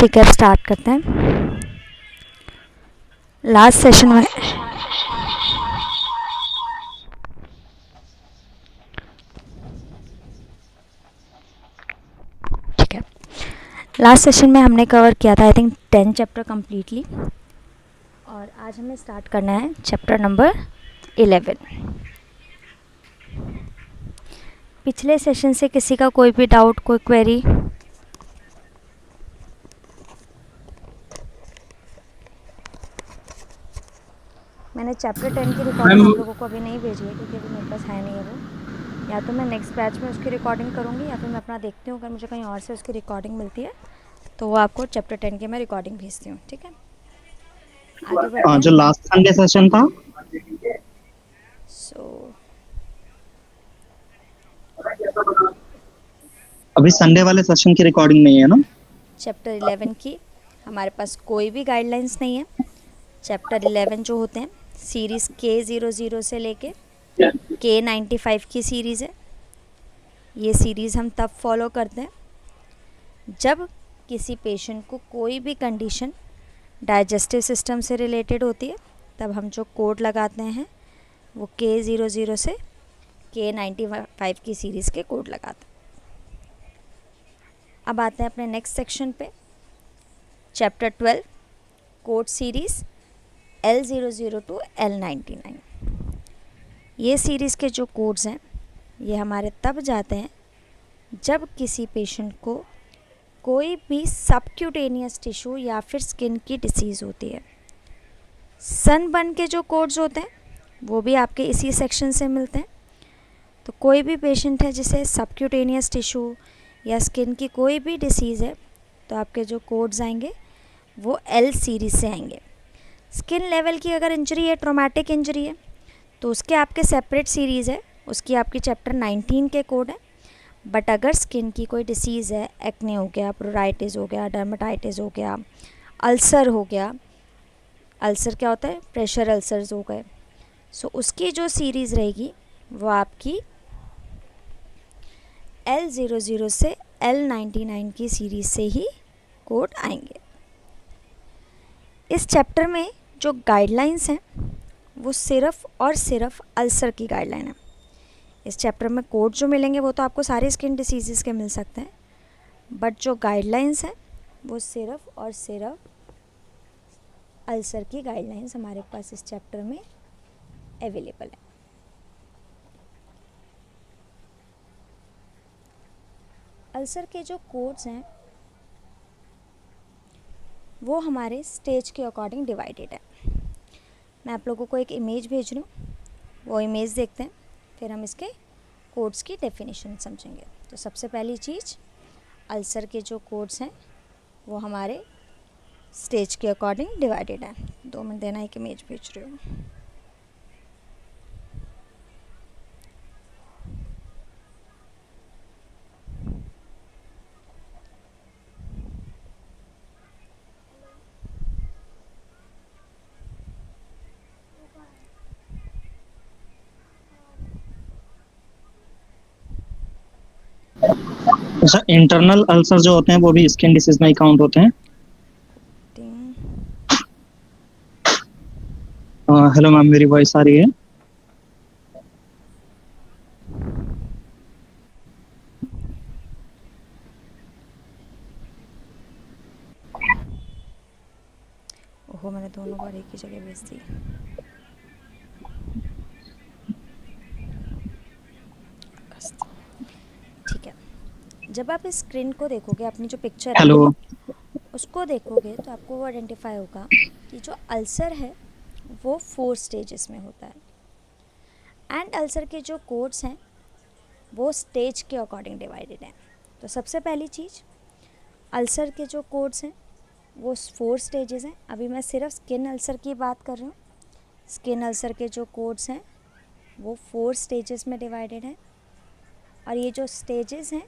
ठीक है, अब स्टार्ट करते हैं। लास्ट सेशन में ठीक है, लास्ट सेशन में हमने कवर किया था आई थिंक 10 चैप्टर कम्प्लीटली, और आज हमें स्टार्ट करना है चैप्टर नंबर 11। पिछले सेशन से किसी का कोई भी डाउट, कोई क्वेरी? मैंने चैप्टर 10 की रिकॉर्डिंग आप लोगों को अभी नहीं भेजी है क्योंकि अभी मेरे पास है नहीं है वो। या तो मैं नेक्स्ट बैच में उसकी रिकॉर्डिंग करूँगी या फिर मैं अपना देखती हूँ, अगर मुझे कहीं और से उसकी रिकॉर्डिंग मिलती है तो वो आपको चैप्टर 10 की मैं रिकॉर्डिंग भेजती हूँ। ठीक है, आगे बढ़ते जो हैं। लास्ट संडे सेशन था, सो अभी संडे वाले सेशन की रिकॉर्डिंग नहीं है ना? चैप्टर 11 की हमारे पास कोई भी गाइडलाइंस नहीं है। चैप्टर 11 जो होते हैं, सीरीज़ K00 से लेके K95 की सीरीज़ है। ये सीरीज़ हम तब फॉलो करते हैं जब किसी पेशेंट को कोई भी कंडीशन डाइजेस्टिव सिस्टम से रिलेटेड होती है, तब हम जो कोड लगाते हैं वो K00 से K95 की सीरीज़ के कोड लगाते हैं। अब आते हैं अपने नेक्स्ट सेक्शन पे, chapter 12 code series L00 to L99। ये सीरीज़ के जो कोड्स हैं ये हमारे तब जाते हैं जब किसी पेशेंट को कोई भी सबक्यूटेनियस टिश्यू या फिर स्किन की डिसीज़ होती है। सनबर्न के जो कोड्स होते हैं वो भी आपके इसी सेक्शन से मिलते हैं। तो कोई भी पेशेंट है जिसे सबक्यूटेनियस टिश्यू या स्किन की कोई भी डिसीज़ है तो आपके जो कोड्स आएंगे वो L सीरीज़ से आएंगे। स्किन लेवल की अगर इंजरी है, ट्रॉमेटिक इंजरी है, तो उसके आपके सेपरेट सीरीज़ है, उसकी आपकी चैप्टर 19 के कोड है। बट अगर स्किन की कोई डिसीज़ है, एक्ने हो गया, प्रोराइटिस हो गया, डर्मेटाइटिस हो गया, अल्सर हो गया, अल्सर क्या होता है, प्रेशर अल्सर्स हो गए, सो उसकी जो सीरीज़ रहेगी वो आपकी L00 से L99 की सीरीज़ से ही कोड आएंगे। इस चैप्टर में जो गाइडलाइंस हैं वो सिर्फ़ और सिर्फ अल्सर की गाइडलाइन है। इस चैप्टर में कोड जो मिलेंगे वो तो आपको सारे स्किन डिसीज़ के मिल सकते हैं, बट जो गाइडलाइंस हैं वो सिर्फ और सिर्फ अल्सर की गाइडलाइंस हमारे पास इस चैप्टर में अवेलेबल है। अल्सर के जो कोड्स हैं वो हमारे स्टेज के अकॉर्डिंग डिवाइडेड है। मैं आप लोगों को एक इमेज भेज रही हूँ, वो इमेज देखते हैं, फिर हम इसके कोड्स की डेफिनेशन समझेंगे। तो सबसे पहली चीज़, अल्सर के जो कोड्स हैं वो हमारे स्टेज के अकॉर्डिंग डिवाइडेड है। 2 मिनट देना, एक इमेज भेज रही हूँ। अच्छा, इंटरनल अल्सर जो होते हैं वो भी स्किन डिसीज में ही काउंट होते हैं। हेलो मैम, मेरी वॉइस आ रही है? ओहो, मैंने दोनों बार एक ही जगह भेज दी। ठीक है, जब आप इस स्क्रीन को देखोगे, अपनी जो पिक्चर है हेलो। उसको देखोगे तो आपको वो आइडेंटिफाई होगा कि जो अल्सर है वो 4 स्टेजेस में होता है, एंड अल्सर के जो कोड्स हैं वो स्टेज के अकॉर्डिंग डिवाइडेड हैं। तो सबसे पहली चीज़, अल्सर के जो कोड्स हैं वो 4 स्टेजेस हैं। अभी मैं सिर्फ स्किन अल्सर की बात कर रही हूँ। स्किन अल्सर के जो कोड्स हैं वो 4 स्टेजेस में डिवाइडेड हैं, और ये जो स्टेजेस हैं,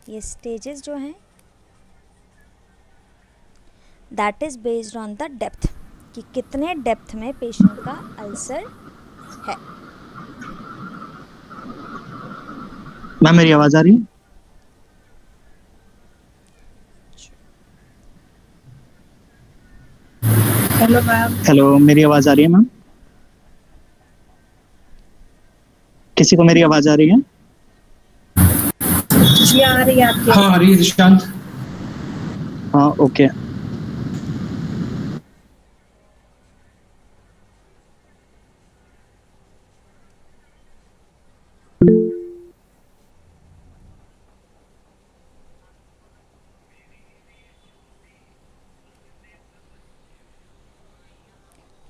ये स्टेजेस जो हैं that is based on the depth, कि कितने डेप्थ में पेशेंट का अल्सर है। मैम, मेरी आवाज आ रही है? Hello ma'am. हेलो, मेरी आवाज़ आ रही है मैम? किसी को मेरी आवाज़ आ रही है? जी आ रही है आपकी। हाँ आ रही है निशांत। हाँ, ओके।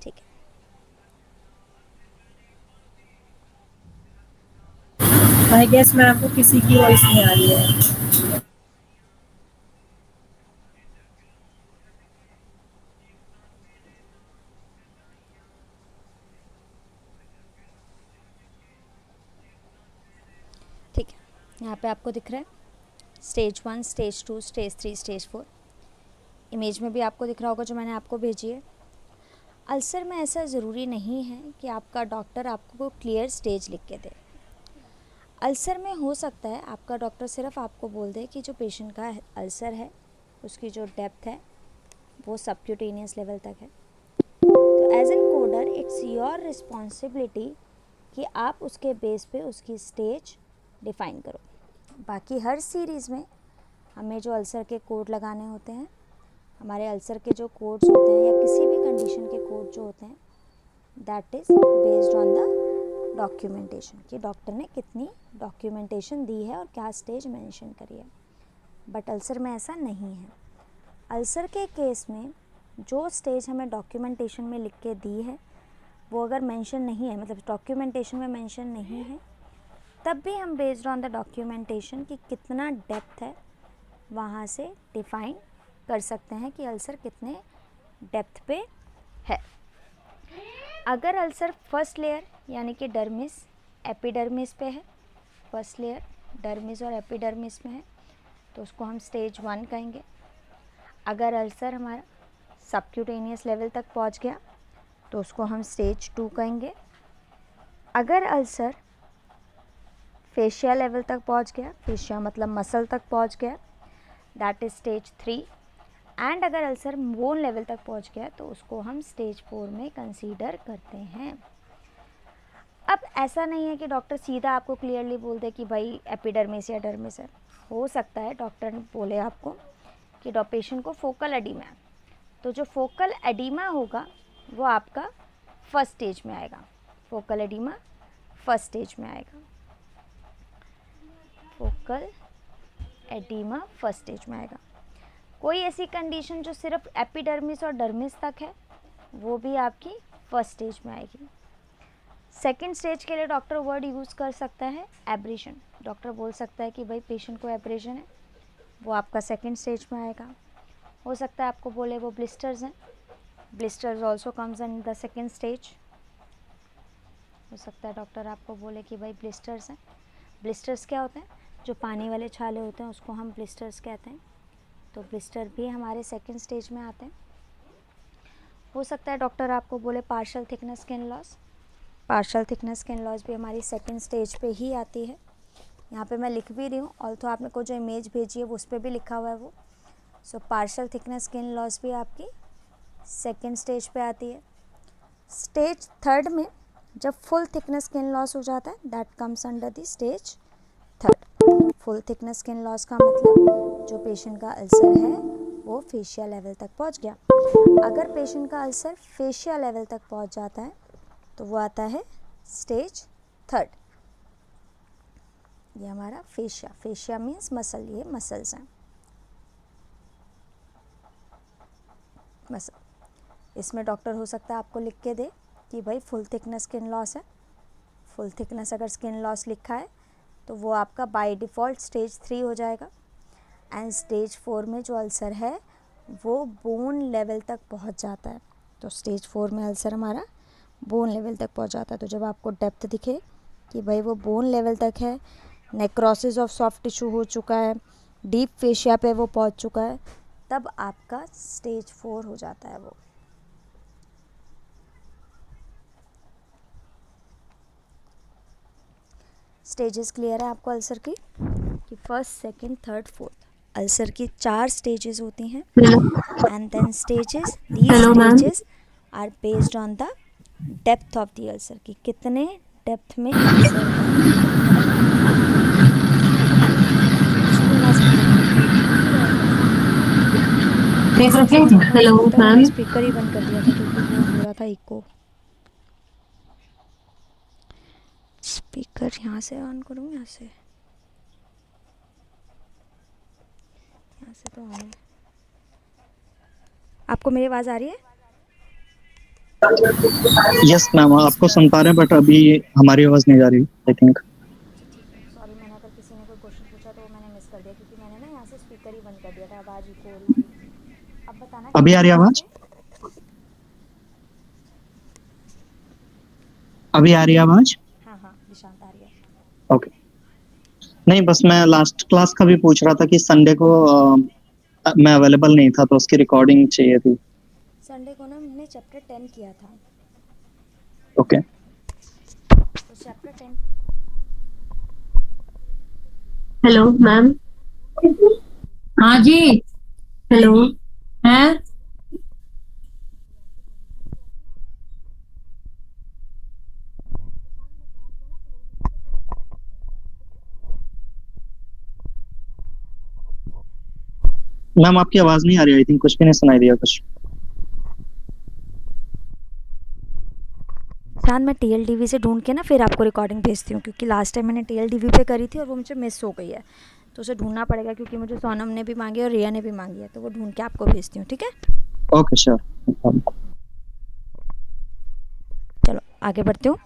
ठीक है, आई गेस मैम को किसी की वॉइस नहीं आ रही है। ठीक है। यहाँ पे आपको दिख रहा है stage 1, stage 2, stage 3, stage 4। Image में भी आपको दिख रहा होगा जो मैंने आपको भेजी है। अल्सर में ऐसा ज़रूरी नहीं है कि आपका डॉक्टर आपको क्लियर स्टेज लिख के दे। अल्सर में हो सकता है आपका डॉक्टर सिर्फ आपको बोल दे कि जो पेशेंट का अल्सर है उसकी जो डेप्थ है वो सबक्यूटेनियस लेवल तक है। तो as an coder it's your responsibility कि आप उसके बेस पे उसकी स्टेज डिफ़ाइन करो। बाकी हर सीरीज़ में हमें जो अल्सर के कोड लगाने होते हैं, हमारे अल्सर के जो कोड्स होते हैं या किसी भी कंडीशन के कोड जो होते हैं, that is based on the documentation कि डॉक्टर ने कितनी डॉक्यूमेंटेशन दी है और क्या स्टेज मेंशन करी है। बट अल्सर में ऐसा नहीं है। अल्सर के केस में जो स्टेज हमें डॉक्यूमेंटेशन में लिख के दी है वो अगर मेंशन नहीं है, मतलब डॉक्यूमेंटेशन में मेंशन नहीं है, तब भी हम बेस्ड ऑन द डॉक्यूमेंटेशन कि कितना डेप्थ है वहाँ से डिफ़ाइन कर सकते हैं कि अल्सर कितने डेप्थ पे है। अगर अल्सर फर्स्ट लेयर यानी कि डर्मिस एपिडर्मिस पे है, फर्स्ट लेयर डर्मिस और एपिडर्मिस में है तो उसको हम स्टेज 1 कहेंगे। अगर अल्सर हमारा सबक्यूटेनियस लेवल तक पहुंच गया तो उसको हम स्टेज 2 कहेंगे। अगर अल्सर फेशिया लेवल तक पहुंच गया, फेशिया मतलब मसल तक पहुंच गया, दैट इज स्टेज 3। एंड अगर अल्सर बोन लेवल तक पहुंच गया तो उसको हम स्टेज 4 में कंसीडर करते हैं। अब ऐसा नहीं है कि डॉक्टर सीधा आपको क्लियरली बोल दे कि भाई एपिडर्मिस या डर्मिस है। हो सकता है डॉक्टर बोले आपको कि पेशेंट को फोकल एडिमा है, तो जो फोकल एडिमा होगा वो आपका फर्स्ट स्टेज में आएगा। फोकल एडिमा फर्स्ट स्टेज में आएगा। फोकल एडिमा फर्स्ट स्टेज में आएगा। कोई ऐसी कंडीशन जो सिर्फ एपिडर्मिस और डर्मिस तक है वो भी आपकी फर्स्ट स्टेज में आएगी। सेकेंड स्टेज के लिए डॉक्टर वर्ड यूज़ कर सकता है एब्रेशन। डॉक्टर बोल सकता है कि भाई पेशेंट को एब्रेशन है, वो आपका सेकेंड स्टेज में आएगा। हो सकता है आपको बोले वो ब्लिस्टर्स हैं, blisters also comes in the second stage. हो सकता है डॉक्टर आपको बोले कि भाई ब्लिस्टर्स हैं। ब्लिस्टर्स क्या होते हैं? जो पानी वाले छाले होते हैं उसको हम ब्लिस्टर्स कहते हैं, तो ब्लिस्टर भी हमारे सेकेंड स्टेज में आते हैं। हो सकता है डॉक्टर आपको बोले partial thickness skin loss. Partial thickness skin loss भी हमारी सेकेंड स्टेज पे ही आती है। यहाँ पे मैं लिख भी रही हूँ, ऑल्थो आपने को जो इमेज भेजी है वो उस पर भी लिखा हुआ है वो। So partial thickness skin loss भी आपकी सेकेंड स्टेज पे आती है। स्टेज थर्ड में जब फुल थिकनेस स्किन लॉस हो जाता है that comes under the stage third. Full thickness skin loss का मतलब जो पेशेंट का अल्सर है वो फेशिया लेवल तक पहुंच गया। अगर पेशेंट का अल्सर फेशिया लेवल तक पहुंच जाता है तो वो आता है स्टेज थर्ड। ये हमारा फेशिया, फेशिया मीन्स मसल, ये मसल्स हैं, मसल। इसमें डॉक्टर हो सकता है आपको लिख के दे कि भाई फुल थिकनेस स्किन लॉस है। फुल थिकनेस अगर स्किन लॉस लिखा है तो वो आपका बाय डिफ़ॉल्ट स्टेज 3 हो जाएगा। एंड स्टेज 4 में जो अल्सर है वो बोन लेवल तक पहुंच जाता है। तो स्टेज 4 में अल्सर हमारा बोन लेवल तक पहुंच जाता है। तो जब आपको डेप्थ दिखे कि भाई वो बोन लेवल तक है, नेक्रोसिस ऑफ सॉफ्ट टिश्यू हो चुका है, डीप फेशिया पे वो पहुंच चुका है, तब आपका स्टेज 4 हो जाता है वो। स्टेजेस क्लियर है आपको अल्सर की कि first, second, third, fourth ulcer की 4 स्टेजेस होती हैं। And then stages, these hello ma'am. Stages are based on the depth of the ulcer, कि कितने डेप्थ में अल्सर है। Hello ma'am. स्पीकर ही बंद कर दिया था क्योंकि वो हो रहा था इको। स्पीकर यहाँ से ऑन करूँ, यहाँ से तो ऑन है। आपको मेरी आवाज़ आ रही है? यस मैम, आपको सुन पा रहे हैं बट अभी हमारी आवाज नहीं जा रही आई थिंक। सॉरी, मैंने अगर किसी ने कोई क्वेश्चन पूछा तो मैंने मिस कर दिया क्योंकि मैंने ना यहाँ से स्पीकर ही बंद कर दिया था, आवाज़ इको हो रही थी। अब बताना अभी आ रही है आवाज? अभी आ रही है आवाज? हाँ हाँ निशांत आ रही है। ओके। नहीं, बस मैं लास्ट क्लास का भी पूछ रहा था कि संडे को मैं अवेलेबल नहीं था तो उसकी रिकॉर्डिंग चाहिए थी। संडे को ना हमने चैप्टर 10 किया था, ओके। तो चैप्टर 10। Hello ma'am. हाँ जी। हेलो। हैं? मैम आपकी आवाज नहीं आ रही, आई थिंक कुछ भी नहीं सुनाई दिया कुछ। शान मैं TLDV से ढूंढ के ना फिर आपको रिकॉर्डिंग भेजती हूँ, क्योंकि लास्ट टाइम मैंने TLDV पे करी थी और वो मुझे मिस हो गई है, तो उसे ढूंढना पड़ेगा क्योंकि मुझे सोनम ने भी मांगी और रिया ने भी मांगी है, तो वो ढूंढ के आपको भेजती हूँ, ठीक है? Okay sure. चलो आगे बढ़ती हूँ।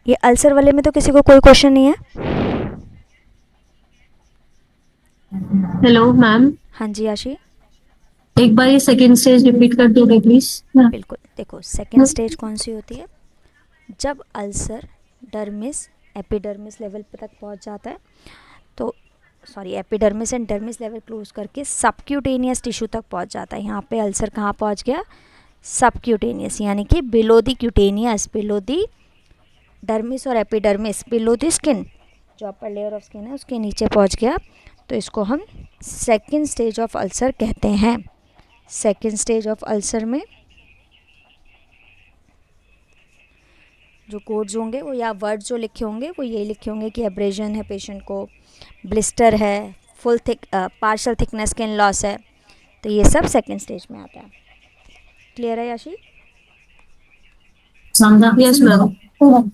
ये अल्सर वाले में तो किसी को कोई क्वेश्चन नहीं है? Hello ma'am. हाँ जी आशी। एक बार ये सेकंड स्टेज रिपीट कर दोगे प्लीज? बिल्कुल, देखो सेकेंड स्टेज कौन सी होती है? जब अल्सर डर्मिस एपिडर्मिस लेवल तक पहुंच जाता है, तो sorry epidermis and dermis level close करके सबक्यूटेनियस टिश्यू तक पहुंच जाता है। यहाँ पे अल्सर कहाँ पहुंच गया? सबक्यूटेनियस, यानी कि below the cutaneous, below the dermis और एपिडर्मिस, बिलो द स्किन, जो अपर लेयर ऑफ स्किन है उसके नीचे पहुंच गया, तो इसको हम सेकेंड स्टेज ऑफ अल्सर कहते हैं। सेकेंड स्टेज ऑफ अल्सर में जो कोड्स होंगे वो या वर्ड जो लिखे होंगे वो यही लिखे होंगे कि एब्रेजन है पेशेंट को, ब्लिस्टर है, full thick partial thickness skin loss है, तो ये सब सेकेंड स्टेज में आता है। क्लियर है याशी? Yes ma'am.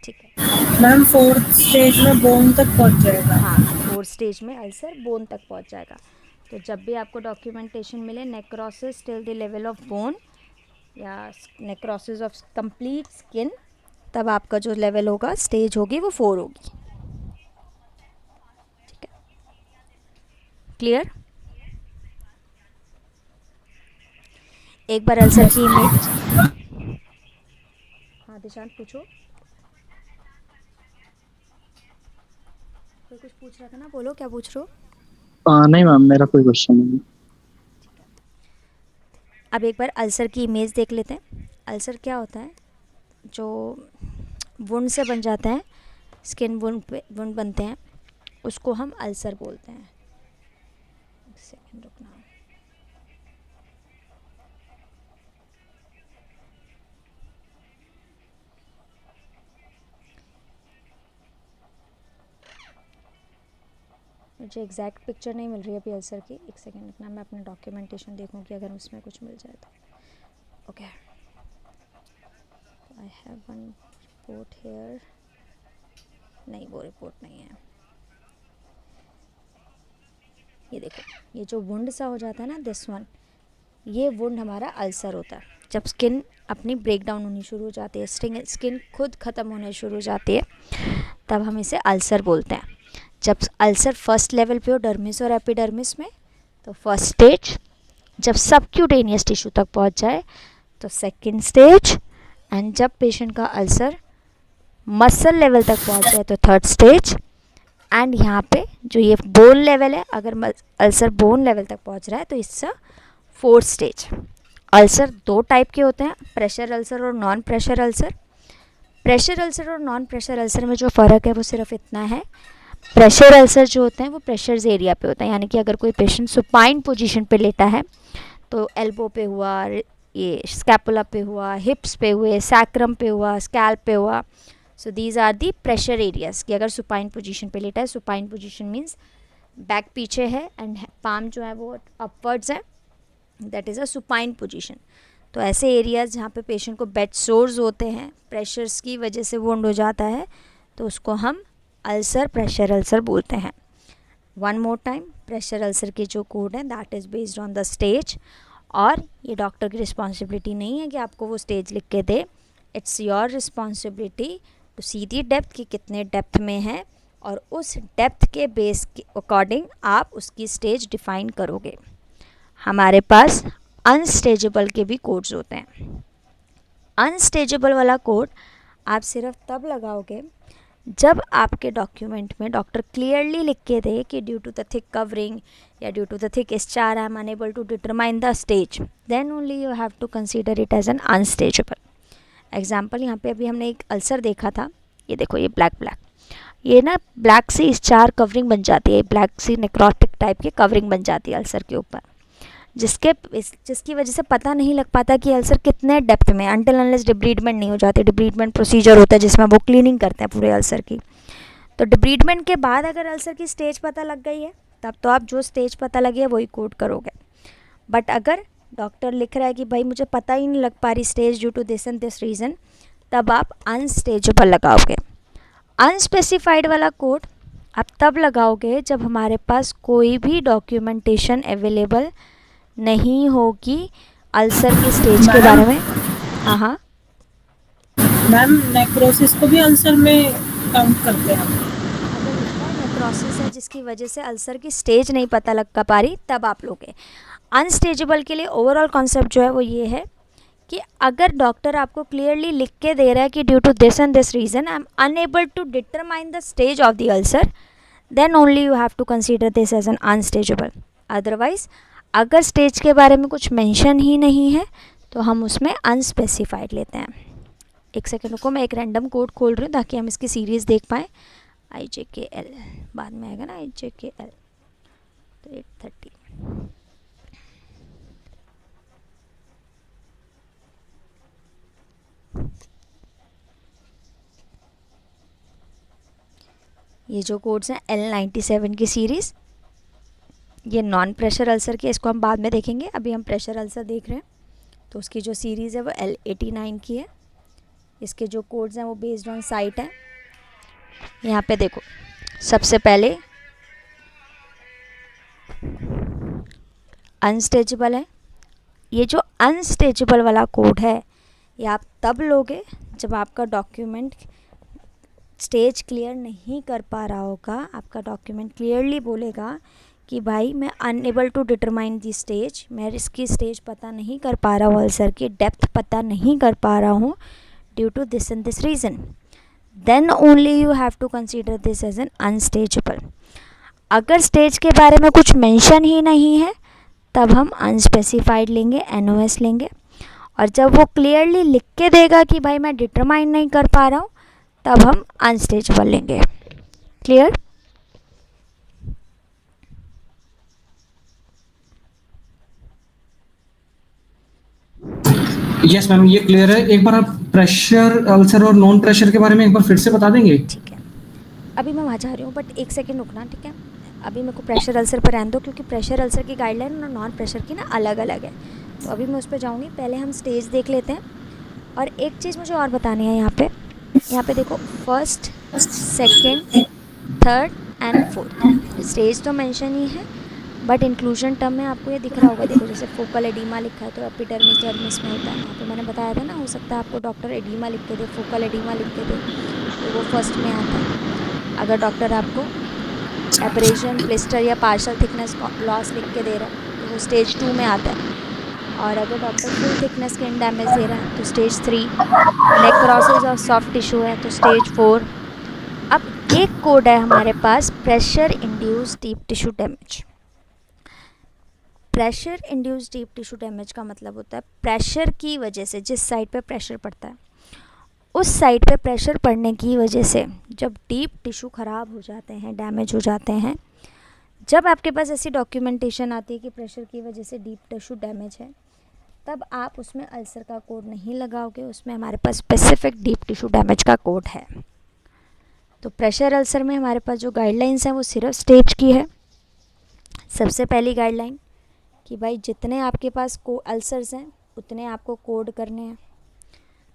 ठीक है। मैम फोर्थ स्टेज में बोन तक पहुंच जाएगा। हाँ, फोर्थ स्टेज में अल्सर बोन तक पहुंच जाएगा। तो जब भी आपको डॉक्यूमेंटेशन मिले necrosis till the level of bone या नेक्रोसिस ऑफ कंप्लीट स्किन, तब आपका जो लेवल होगा, स्टेज होगी, वो 4 होगी। ठीक है, क्लियर? एक बार अल्सर की इमेज, हाँ दिशांत पूछो। कोई कुछ पूछ रहा था ना, बोलो क्या पूछ रहे हो? नहीं मैम, मेरा कोई क्वेश्चन नहीं। अब एक बार अल्सर की इमेज देख लेते हैं। अल्सर क्या होता है? जो वुंड से बन जाते हैं, स्किन वुंड बनते हैं, उसको हम अल्सर बोलते हैं। एक सेकंड रुकना। मुझे एग्जैक्ट पिक्चर नहीं मिल रही है अभी अल्सर की, एक सेकंड रुकना, मैं अपना डॉक्यूमेंटेशन देखूँ कि अगर उसमें कुछ मिल जाए तो। Okay, I have one report here. नहीं, वो रिपोर्ट नहीं है। ये देखो, ये जो वुंड सा हो जाता है ना, दिस वन, ये वुंड हमारा अल्सर होता है। जब स्किन अपनी ब्रेक डाउन होनी शुरू हो जाती है, स्किन खुद ख़त्म होने शुरू हो जाती है, तब हम इसे अल्सर बोलते हैं। जब अल्सर फर्स्ट लेवल पे हो डर्मिस और एपिडर्मिस में, तो फर्स्ट स्टेज। जब सबक्यूटेनियस टिश्यू तक पहुंच जाए तो सेकंड स्टेज, एंड जब पेशेंट का अल्सर मसल लेवल तक पहुंच जाए तो थर्ड स्टेज, एंड यहाँ पे जो ये बोन लेवल है, अगर अल्सर बोन लेवल तक पहुंच रहा है तो इसका फोर्थ स्टेज। अल्सर 2 टाइप के होते हैं, प्रेशर अल्सर और non pressure ulcer. Pressure ulcer और नॉन प्रेशर अल्सर में जो फ़र्क है वो सिर्फ इतना है, प्रेशर अल्सर जो होते हैं वो प्रेशर्स एरिया पे होता है, यानी कि अगर कोई पेशेंट सुपाइन पोजीशन पे लेटा है तो एल्बो पे हुआ, ये स्कैपुला पे हुआ, हिप्स पे हुए, सैक्रम पे हुआ, स्कैल्प पे हुआ. So these are the pressure areas कि अगर सुपाइन पोजीशन पे लेटा है. सुपाइन पोजीशन मीन्स बैक पीछे है एंड पाम जो है वो अपवर्ड्स है, that is a supine position. तो ऐसे एरियाज जहाँ पे पेशेंट को बेड सोर्स होते हैं, प्रेशर्स की वजह से वुंड हो जाता है, तो उसको हम अल्सर, प्रेशर अल्सर बोलते हैं. One more time, pressure ulcer के जो कोड है that is based on the stage. और ये डॉक्टर की रिस्पॉन्सिबिलिटी नहीं है कि आपको वो स्टेज लिख के दे. It's your responsibility to see the depth कि कितने डेप्थ में है, और उस डेप्थ के बेस के अकॉर्डिंग आप उसकी स्टेज डिफाइन करोगे. हमारे पास अनस्टेजेबल के भी कोड्स होते हैं. अनस्टेजेबल वाला कोड आप सिर्फ तब लगाओगे जब आपके डॉक्यूमेंट में डॉक्टर क्लियरली लिख के दे कि due to the thick covering या due to the thick eschar I am unable to determine the stage, then only you have to consider it as an unstageable. Example यहाँ पे अभी हमने एक अल्सर देखा था, ये देखो ये ब्लैक ब्लैक, ये ना ब्लैक सी स्चार कवरिंग बन जाती है, ब्लैक सी नेक्रोटिक टाइप की कवरिंग बन जाती है अल्सर के ऊपर, जिसकी वजह से पता नहीं लग पाता कि अल्सर कितने डेप्थ में, अनटिल अनलेस डिब्रीडमेंट नहीं हो जाती. डिब्रीडमेंट प्रोसीजर होता है जिसमें वो क्लीनिंग करते हैं पूरे अल्सर की. तो डिब्रीडमेंट के बाद अगर अल्सर की स्टेज पता लग गई है तब तो आप जो स्टेज पता लगी है वही कोड करोगे. बट अगर डॉक्टर लिख रहा है कि भाई मुझे पता ही नहीं लग पा रही stage due to this and this reason, तब आप अनस्टेजेबल लगाओगे. अनस्पेसिफाइड वाला कोड आप तब लगाओगे जब हमारे पास कोई भी डॉक्यूमेंटेशन अवेलेबल नहीं होगी अल्सर की स्टेज के बारे में. हाँ हाँ मैम, नेक्रोसिस को भी अल्सर में काउंट करते हैं. अगर उसका नेक्रोसिस है जिसकी वजह से अल्सर की स्टेज नहीं पता लग पा रही, तब आप लोगे. अनस्टेजेबल के लिए ओवरऑल कॉन्सेप्ट जो है वो ये है कि अगर डॉक्टर आपको क्लियरली लिख के दे रहा है कि due to this and this reason I am unable to determine the stage of the ulcer, then only you have to consider this as an unstageable. Otherwise अगर स्टेज के बारे में कुछ मेंशन ही नहीं है तो हम उसमें अनस्पेसिफाइड लेते हैं. एक सेकेंड रुको, मैं एक रैंडम कोड खोल रही हूँ ताकि हम इसकी सीरीज़ देख पाएँ. IJKL बाद में आएगा ना, IJKL तो 830. ये जो कोड्स हैं L97 की सीरीज़, ये नॉन प्रेशर अल्सर की, इसको हम बाद में देखेंगे. अभी हम प्रेशर अल्सर देख रहे हैं तो उसकी जो सीरीज़ है वो L89 की है. इसके जो कोड्स हैं वो बेस्ड ऑन साइट हैं. यहाँ पे देखो, सबसे पहले अनस्टेजेबल है. ये जो अनस्टेजेबल वाला कोड है ये आप तब लोगे जब आपका डॉक्यूमेंट स्टेज क्लियर नहीं कर पा रहा होगा. आपका डॉक्यूमेंट क्लियरली बोलेगा कि भाई मैं unable to determine the stage, मैं इसकी स्टेज पता नहीं कर पा रहा हूँ, अल्सर की डेप्थ पता नहीं कर पा रहा हूँ due to this and this reason, then only you have to consider this as an unstageable. अगर स्टेज के बारे में कुछ मेंशन ही नहीं है तब हम अनस्पेसिफाइड लेंगे, NOS लेंगे. और जब वो क्लियरली लिख के देगा कि भाई मैं डिटरमाइन नहीं कर पा रहा हूँ, तब हम अनस्टेजेबल लेंगे. क्लियर? यस मैम, ये क्लियर है. एक बार आप प्रेशर अल्सर और नॉन प्रेशर के बारे में एक बार फिर से बता देंगे? ठीक है, अभी मैं वहाँ जा रही हूँ बट एक सेकेंड रुकना, ठीक है. अभी मेरे को प्रेशर अल्सर पर रहने दो क्योंकि प्रेशर अल्सर की गाइडलाइन और नॉन प्रेशर की ना अलग अलग है. तो अभी मैं उस पर जाऊँगी. पहले हम स्टेज देख लेते हैं. और एक चीज़ मुझे और बतानी है यहाँ पे देखो, first, second, third and fourth stage तो मेंशन ही है, बट इंक्लूजन टर्म में आपको ये दिख रहा होगा. देखो जैसे फोकल एडिमा लिखा है तो एपिडर्मिस डर्मिस में होता है. यहाँ पे मैंने बताया था ना, हो सकता है आपको डॉक्टर एडिमा लिख के दे, फोकल एडिमा लिख के दे, तो वो फर्स्ट में आता है. अगर डॉक्टर आपको एब्रेशन, ब्लिस्टर या पार्शल थिकनेस लॉस लिख के दे रहा है तो वो स्टेज 2 में आता है. और अगर doctor full thickness skin damage दे रहा है तो स्टेज 3, नेक्रोसिस और सॉफ्ट टिश्यू है तो स्टेज 4. अब एक कोड है हमारे पास, pressure induce deep tissue damage. Pressure induce deep tissue damage का मतलब होता है प्रेशर की वजह से, जिस साइड पे प्रेशर पड़ता है उस साइड पे प्रेशर पड़ने की वजह से जब डीप टिश्यू ख़राब हो जाते हैं, डैमेज हो जाते हैं, जब आपके पास ऐसी डॉक्यूमेंटेशन आती है कि प्रेशर की वजह से डीप टिश्यू डैमेज है, तब आप उसमें अल्सर का कोड नहीं लगाओगे, उसमें हमारे पास स्पेसिफिक डीप टिश्यू डैमेज का कोड है। तो प्रेशर अल्सर में हमारे पास जो गाइडलाइंस हैं वो सिर्फ स्टेज की है। सबसे पहली गाइडलाइन कि भाई जितने आपके पास अल्सर्स हैं उतने आपको कोड करने हैं।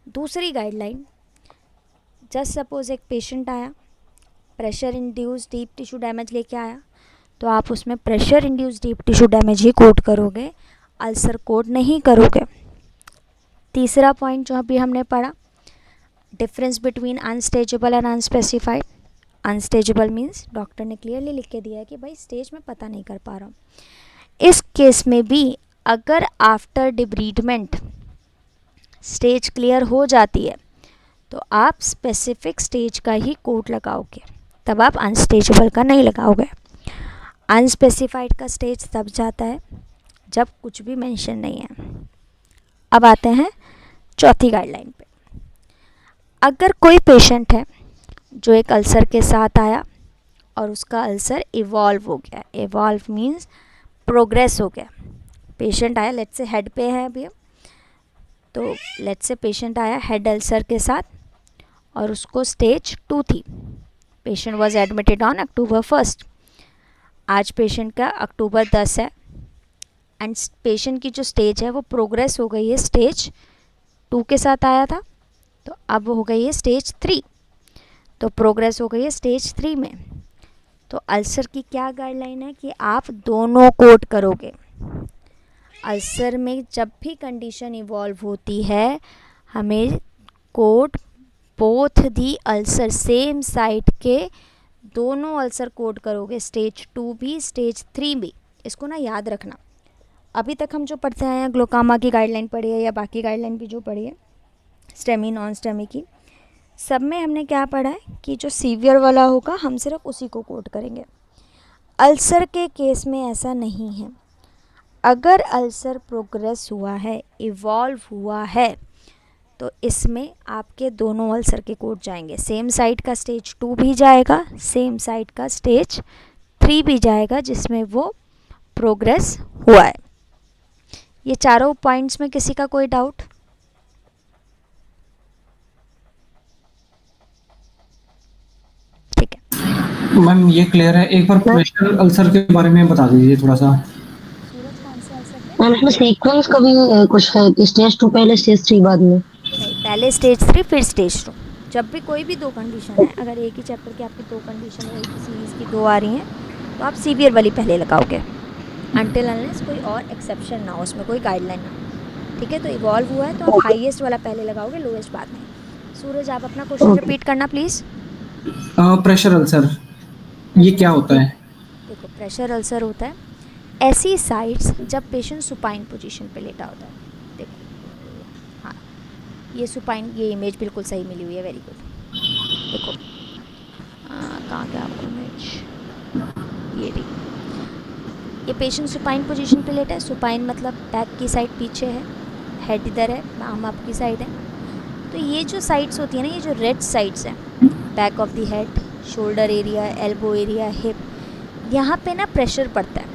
दूसरी गाइडलाइन, जस्ट सपोज एक पेशेंट आया, pressure induce deep tissue damage लेके आया, तो आप उसमें pressure induce deep tissue damage ही कोड करोगे, अल्सर कोड नहीं करोगे। तीसरा पॉइंट जो अभी हमने पढ़ा, difference between unstageable and unspecified. Unstageable means doctor ने क्लियरली लिख के दिया है कि भाई स्टेज में पता नहीं कर पा रहा हूँ। इस केस में भी अगर आफ्टर डिब्रीडमेंट स्टेज क्लियर हो जाती है तो आप स्पेसिफिक स्टेज का ही कोड लगाओगे, तब आप अनस्टेजेबल का नहीं लगाओगे। अनस्पेसिफाइड का स्टेज तब जाता है जब कुछ भी मेंशन नहीं है। अब आते हैं चौथी गाइडलाइन पे। अगर कोई पेशेंट है जो एक अल्सर के साथ आया और उसका अल्सर इवॉल्व हो गया, इवॉल्व मीन्स प्रोग्रेस हो गया। पेशेंट आया, लेट्स से हेड पे है अभी, तो लेट्स से पेशेंट आया हेड अल्सर के साथ और उसको स्टेज 2 थी। Patient was admitted on October 1st। आज पेशेंट का October 10 है एंड पेशेंट की जो स्टेज है वो प्रोग्रेस हो गई है, स्टेज 2 के साथ आया था तो अब हो गई है स्टेज 3, तो प्रोग्रेस हो गई है स्टेज 3 में। तो अल्सर की क्या गाइडलाइन है कि आप दोनों कोड करोगे। अल्सर में जब भी कंडीशन इवॉल्व होती है हमें code both the ulcer, same site के दोनों अल्सर कोड करोगे, स्टेज 2 भी स्टेज 3 भी। इसको ना याद रखना। अभी तक हम जो पढ़ते आए हैं, ग्लोकामा की गाइडलाइन पढ़ी है या बाकी गाइडलाइन भी जो पढ़ी है, स्टेमी नॉन स्टेमी की, सब में हमने क्या पढ़ा है कि जो सीवियर वाला होगा हम सिर्फ उसी को कोड करेंगे। अल्सर के केस में ऐसा नहीं है। अगर अल्सर प्रोग्रेस हुआ है, इवॉल्व हुआ है, तो इसमें आपके दोनों अल्सर के कोड जाएंगे। सेम साइट का स्टेज 2 भी जाएगा, सेम साइट का स्टेज 3 भी जाएगा जिसमें वो प्रोग्रेस हुआ है। ये चारों पॉइंट्स में किसी का कोई डाउट? ठीक है मैम ये क्लियर है। एक बार प्रेशर अल्सर के बारे में बता दीजिए थोड़ा सा। सूरज कौन से अल्सर पे? मैम इसमें सीक्वेंस का भी कुछ है कि स्टेज 2 पहले स्टेज 3 बाद में? नहीं, पहले स्टेज 3 फिर स्टेज 2। जब भी कोई भी दो कंडीशन है, अगर एक ही चैप्टर की आपकी दो कंडीशन है, एक ही सीरीज़ की दो आ रही हैं, तो आप सीवियर वाली पहले लगाओगे अनटिल अनलेस कोई और एक्सेप्शन ना हो, उसमें कोई गाइडलाइन ना हो। ठीक है, तो इवॉल्व हुआ है तो आप हाईएस्ट वाला पहले लगाओगे, लोएस्ट बाद में। सूरज आप अपना क्वेश्चन रिपीट करना प्लीज़। प्रेशर अल्सर ये क्या होता है? देखो, प्रेशर अल्सर होता है ऐसी साइट्स जब पेशेंट सुपाइन पोजीशन पे लेटा होता है। देखो, हाँ ये सुपाइन, ये इमेज बिल्कुल सही मिली हुई है, वेरी गुड। देखो कहाँ गया आपको इमेज, ये रही। ये पेशेंट सुपाइन पोजीशन पे लेटा है। सुपाइन मतलब बैक की साइड पीछे है, हेड इधर है, आर्म अप की साइड है। तो ये जो साइड्स होती है ना, ये जो रेड साइड्स हैं, back of the head, shoulder area, elbow area, hip, यहाँ पे ना प्रेशर पड़ता है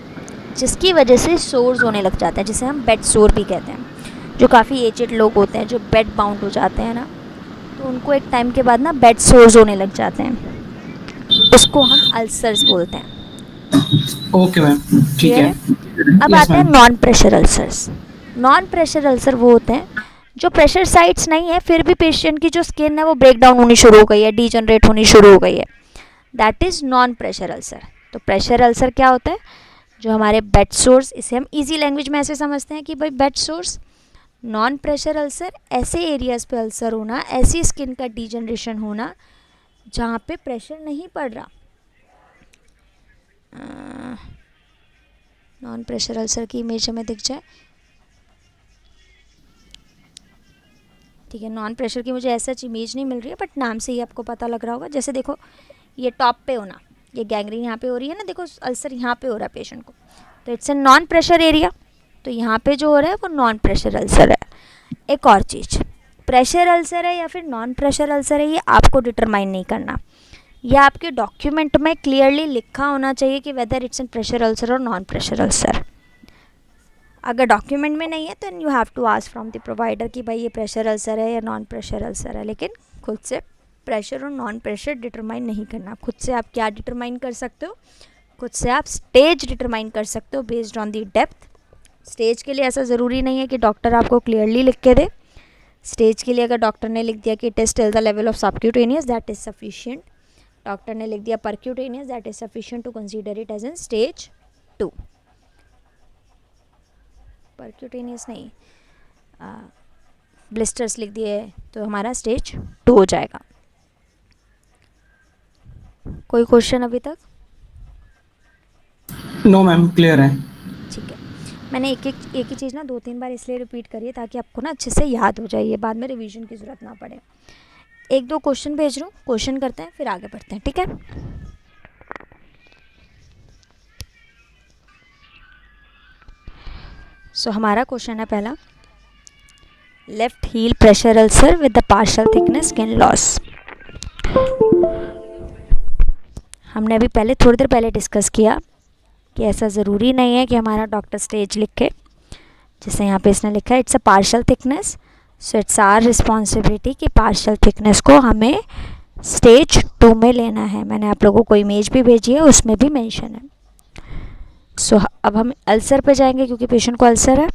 जिसकी वजह से सोर्स होने लग जाते हैं, जिसे हम बेड सोर भी कहते हैं। जो काफ़ी एजेड लोग होते हैं जो बेड बाउंड हो जाते हैं ना, तो उनको एक टाइम के बाद ना बेड सोर्स होने लग जाते हैं, उसको हम अल्सर्स बोलते हैं। ओके मैम, ठीक है। अब आते हैं non pressure ulcers. Non pressure ulcer वो होते हैं जो प्रेशर साइट्स नहीं है, फिर भी पेशेंट की जो स्किन है वो ब्रेक डाउन होनी शुरू हो गई है, डीजनरेट होनी शुरू हो गई है, that is non pressure ulcer. तो प्रेशर अल्सर क्या होता है? जो हमारे बेड सोर्स, इसे हम इजी लैंग्वेज में ऐसे समझते हैं कि भाई bed source. Non pressure ulcer ऐसे एरियाज़ पे अल्सर होना, ऐसी स्किन का डीजनरेशन होना जहाँ पे प्रेशर नहीं पड़ रहा। नॉन प्रेशर अल्सर की इमेज हमें दिख जाए, ठीक है। नॉन प्रेशर की मुझे ऐसा इमेज नहीं मिल रही है, बट नाम से ही आपको पता लग रहा होगा। जैसे देखो, ये टॉप पे होना, ये गैंग्रीन यहाँ पे हो रही है ना, देखो अल्सर यहाँ पे हो रहा है पेशेंट को, तो it's a non pressure area. तो यहाँ पे जो हो रहा है वो नॉन प्रेशर अल्सर है। एक और चीज़, प्रेशर अल्सर है या फिर नॉन प्रेशर अल्सर है, ये आपको डिटरमाइन नहीं करना। या आपके डॉक्यूमेंट में क्लियरली लिखा होना चाहिए कि whether it's an pressure ulcer और नॉन प्रेशर अल्सर। अगर डॉक्यूमेंट में नहीं है तो you have to ask from the provider कि भाई ये प्रेशर अल्सर है या नॉन प्रेशर अल्सर है। लेकिन खुद से प्रेशर और नॉन प्रेशर डिटरमाइन नहीं करना। खुद से आप क्या डिटरमाइन कर सकते हो, खुद से आप स्टेज डिटरमाइन कर सकते हो based on the depth. Stage के लिए ऐसा ज़रूरी नहीं है कि डॉक्टर आपको क्लियरली लिख के दे। स्टेज के लिए अगर डॉक्टर ने लिख दिया कि it is till the level of subcutaneous, that is sufficient. Doctor ने लिख दिया percutaneous, that is sufficient to consider it as an stage 2। Percutaneous नहीं, ब्लिस्टर्स लिख दिए तो हमारा स्टेज 2 हो जाएगा। कोई क्वेश्चन अभी तक? नो मैम, क्लियर है। ठीक है, मैंने एक ही चीज़ ना 2-3 बार इसलिए रिपीट करी है ताकि आपको ना अच्छे से याद हो जाए, ये बाद में रिवीजन की ज़रूरत ना पड़े। 1-2 क्वेश्चन भेज रहा हूँ, क्वेश्चन करते हैं फिर आगे बढ़ते हैं, ठीक है। सो हमारा क्वेश्चन है पहला, left heel pressure ulcer with the partial thickness skin loss. हमने अभी पहले थोड़ी देर पहले डिस्कस किया कि ऐसा ज़रूरी नहीं है कि हमारा डॉक्टर स्टेज लिखे, जैसे यहाँ पे इसने लिखा है it's a partial thickness, so it's our responsibility कि पार्शियल थिकनेस को हमें स्टेज 2 में लेना है। मैंने आप लोगों को इमेज भी भेजी है, उसमें भी मेंशन है। सो अब हम अल्सर पे जाएंगे क्योंकि पेशेंट को अल्सर है।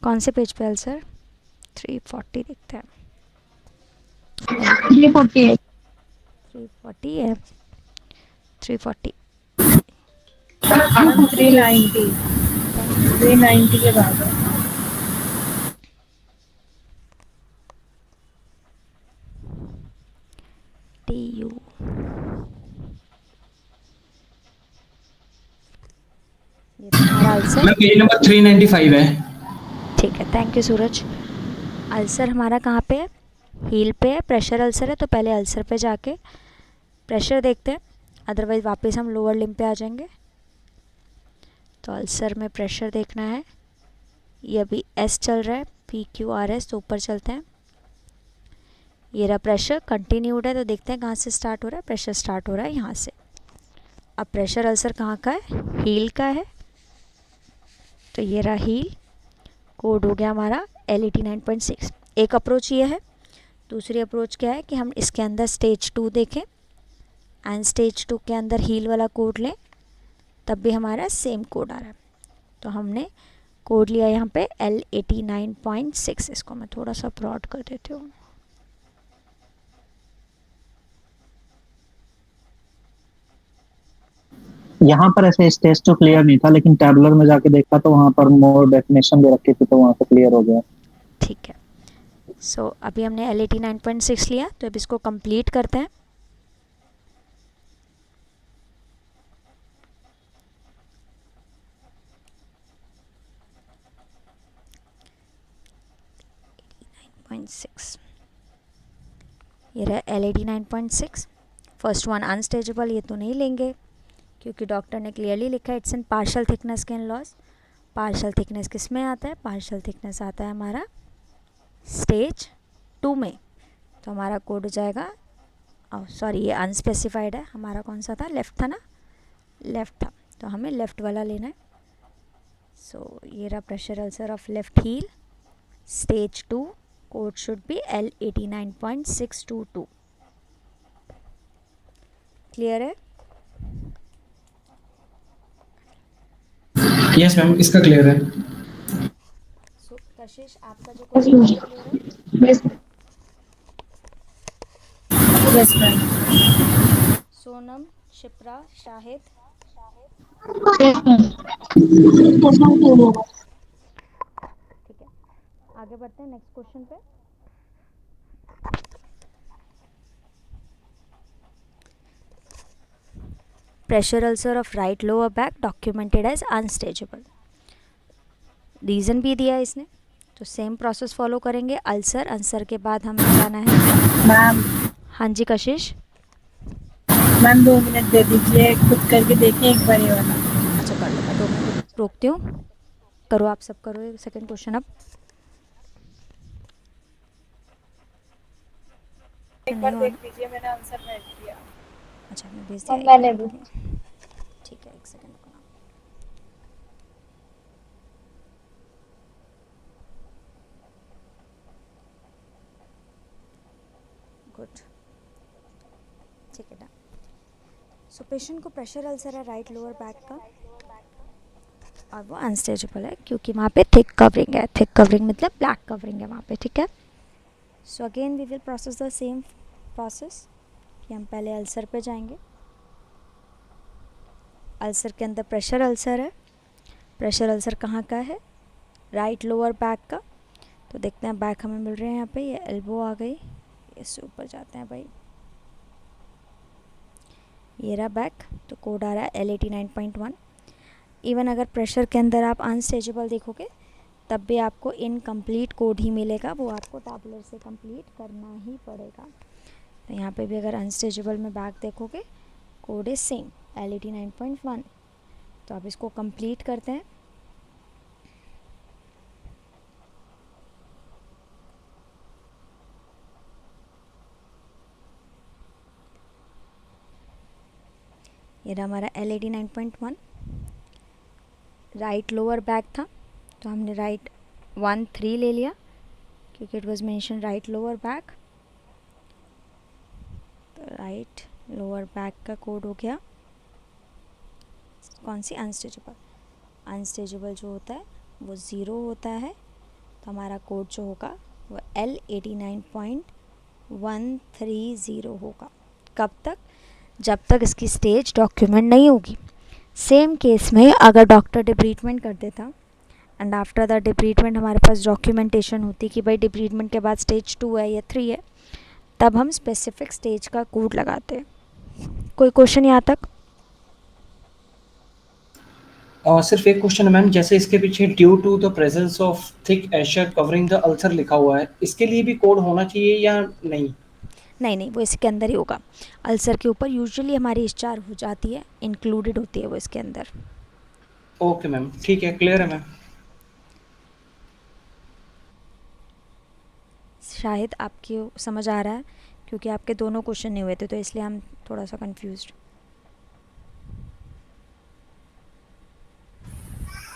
कौन से पेज पे अल्सर? 340 दिखता है। 348 340 है, 340 390 390 के बाद है। TU ये तुम्हारा अल्सर। मैम पेज नंबर 395 है। ठीक है, थैंक यू सूरज। अल्सर हमारा कहाँ पे है? हील पे है। प्रेशर अल्सर है तो पहले अल्सर पे जाके प्रेशर देखते हैं, अदरवाइज वापस हम लोअर लिम्ब पे आ जाएंगे। तो अल्सर में प्रेशर देखना है। ये अभी S चल रहा है, PQRS, तो ऊपर चलते हैं। ये रहा प्रेशर, कंटिन्यूड है तो देखते हैं कहाँ से स्टार्ट हो रहा है। प्रेशर स्टार्ट हो रहा है यहाँ से। अब प्रेशर अल्सर कहाँ का है? हील का है, तो ये रहा हील, कोड हो गया हमारा L89.6। एक अप्रोच ये है। दूसरी अप्रोच क्या है कि हम इसके अंदर स्टेज 2 देखें एंड स्टेज 2 के अंदर हील वाला कोड लें, तब भी हमारा सेम कोड आ रहा है। तो हमने कोड लिया यहाँ पे L89.6। इसको मैं थोड़ा सा ब्रॉड कर देती हूँ। यहाँ पर ऐसे स्टेज तो क्लियर नहीं था, लेकिन टैबलर में जाके देखा तो वहाँ पर मोर डेफिनेशन दे रखी थी, तो वहाँ पे क्लियर हो गया। ठीक है, सो अभी हमने L89.6 लिया, तो अब इसको कंप्लीट करते हैं। ये रहा L89.6। फर्स्ट वन अनस्टेजेबल, ये तो नहीं लेंगे क्योंकि डॉक्टर ने क्लियरली लिखा है it's an partial thickness skin loss. Partial thickness किस में आता है? पार्शियल थिकनेस आता है हमारा स्टेज 2 में। तो हमारा कोड हो जाएगा, सॉरी ये अनस्पेसिफाइड है, हमारा कौन सा था? लेफ़्ट था ना, लेफ़्ट था, तो हमें लेफ़्ट वाला लेना है। सो ये रहा pressure ulcer of left heel, stage 2, code should be L89.622। Clear है? यस मैम, इसका क्लियर है। सो कशिश, आपका जो क्वेश्चन क्लियर है? Yes ma'am. सोनम, शिप्रा, शाहिद, ठीक है, आगे बढ़ते हैं नेक्स्ट क्वेश्चन पे। Pressure ulcer of right lower back documented as unstageable. Reason भी दिया है इसने, तो सेम प्रोसेस फॉलो करेंगे। अल्सर के बाद हमें जाना है। मैम हाँ जी कशिश। मैम 2 मिनट दे दीजिए, खुद करके देखें एक बार ये वाला। अच्छा कर लो, मैं 2 मिनट रोकती हूँ। करो, आप सब करो सेकंड क्वेश्चन अब। एक बार देख लीजिए, मैंने आंसर भेज दिया। अच्छा मैं भेज और दिया, मैंने एक भी। मिनट के लिए। ठीक है, एक सेकंड रुकना। गुड, ठीक है डन। सो पेशेंट को प्रेशर अल्सर है राइट लोअर बैक का, और वो अनस्टेजेबल है क्योंकि वहाँ पे थिक कवरिंग है। थिक कवरिंग मतलब ब्लैक कवरिंग है वहाँ पे, ठीक है। So again we will process the same process कि हम पहले अल्सर पे जाएंगे। अल्सर के अंदर प्रेशर अल्सर है। प्रेशर अल्सर कहाँ का है? राइट लोअर बैक का। तो देखते हैं बैक हमें मिल रहे हैं यहाँ पे, ये एल्बो आ गई, इससे ऊपर जाते हैं भाई, ये रहा बैक। तो कोड आ रहा है L89.1। इवन अगर प्रेशर के अंदर आप अनस्टेजेबल देखोगे तब भी आपको इनकम्प्लीट कोड ही मिलेगा, वो आपको टैबुलर से कंप्लीट करना ही पड़ेगा। तो यहाँ पे भी अगर अनस्टेजेबल में बैक देखोगे कोड इज सेम L89.1। तो आप इसको कंप्लीट करते हैं। ये रहा हमारा L89.1। राइट लोअर बैक था तो हमने राइट 1-3 ले लिया क्योंकि it was mention right lower back. तो राइट लोअर बैक का कोड हो गया कौन सी? अनस्टेजेबल। अनस्टेजेबल जो होता है वो 0 होता है, तो हमारा कोड जो होगा वो L89.130 होगा। कब तक? जब तक इसकी स्टेज डॉक्यूमेंट नहीं होगी। सेम केस में अगर डॉक्टर डिब्रीटमेंट कर देता एंड आफ्टर द डिब्रीटमेंट हमारे पास डॉक्यूमेंटेशन होती कि भाई डिब्रीटमेंट के बाद स्टेज 2 है या 3 है, तब हम स्पेसिफिक स्टेज का कोड लगाते हैं। कोई क्वेश्चन यहाँ तक? सिर्फ एक क्वेश्चन है मैम, जैसे इसके पीछे due to the presence of thick eschar covering the ulcer लिखा हुआ है, इसके लिए भी कोड होना चाहिए या नहीं? नहीं, वो इसके अंदर ही होगा। अल्सर के ऊपर यूजुअली हमारी स्टार हो जाती है, इंक्लूडेड होती है वो इसके अंदर। ओके मैम, ठीक है, क्लियर है मैम। शायद आपकी समझ आ रहा है क्योंकि आपके दोनों क्वेश्चन नहीं हुए थे, तो इसलिए हम थोड़ा सा कंफ्यूज्ड।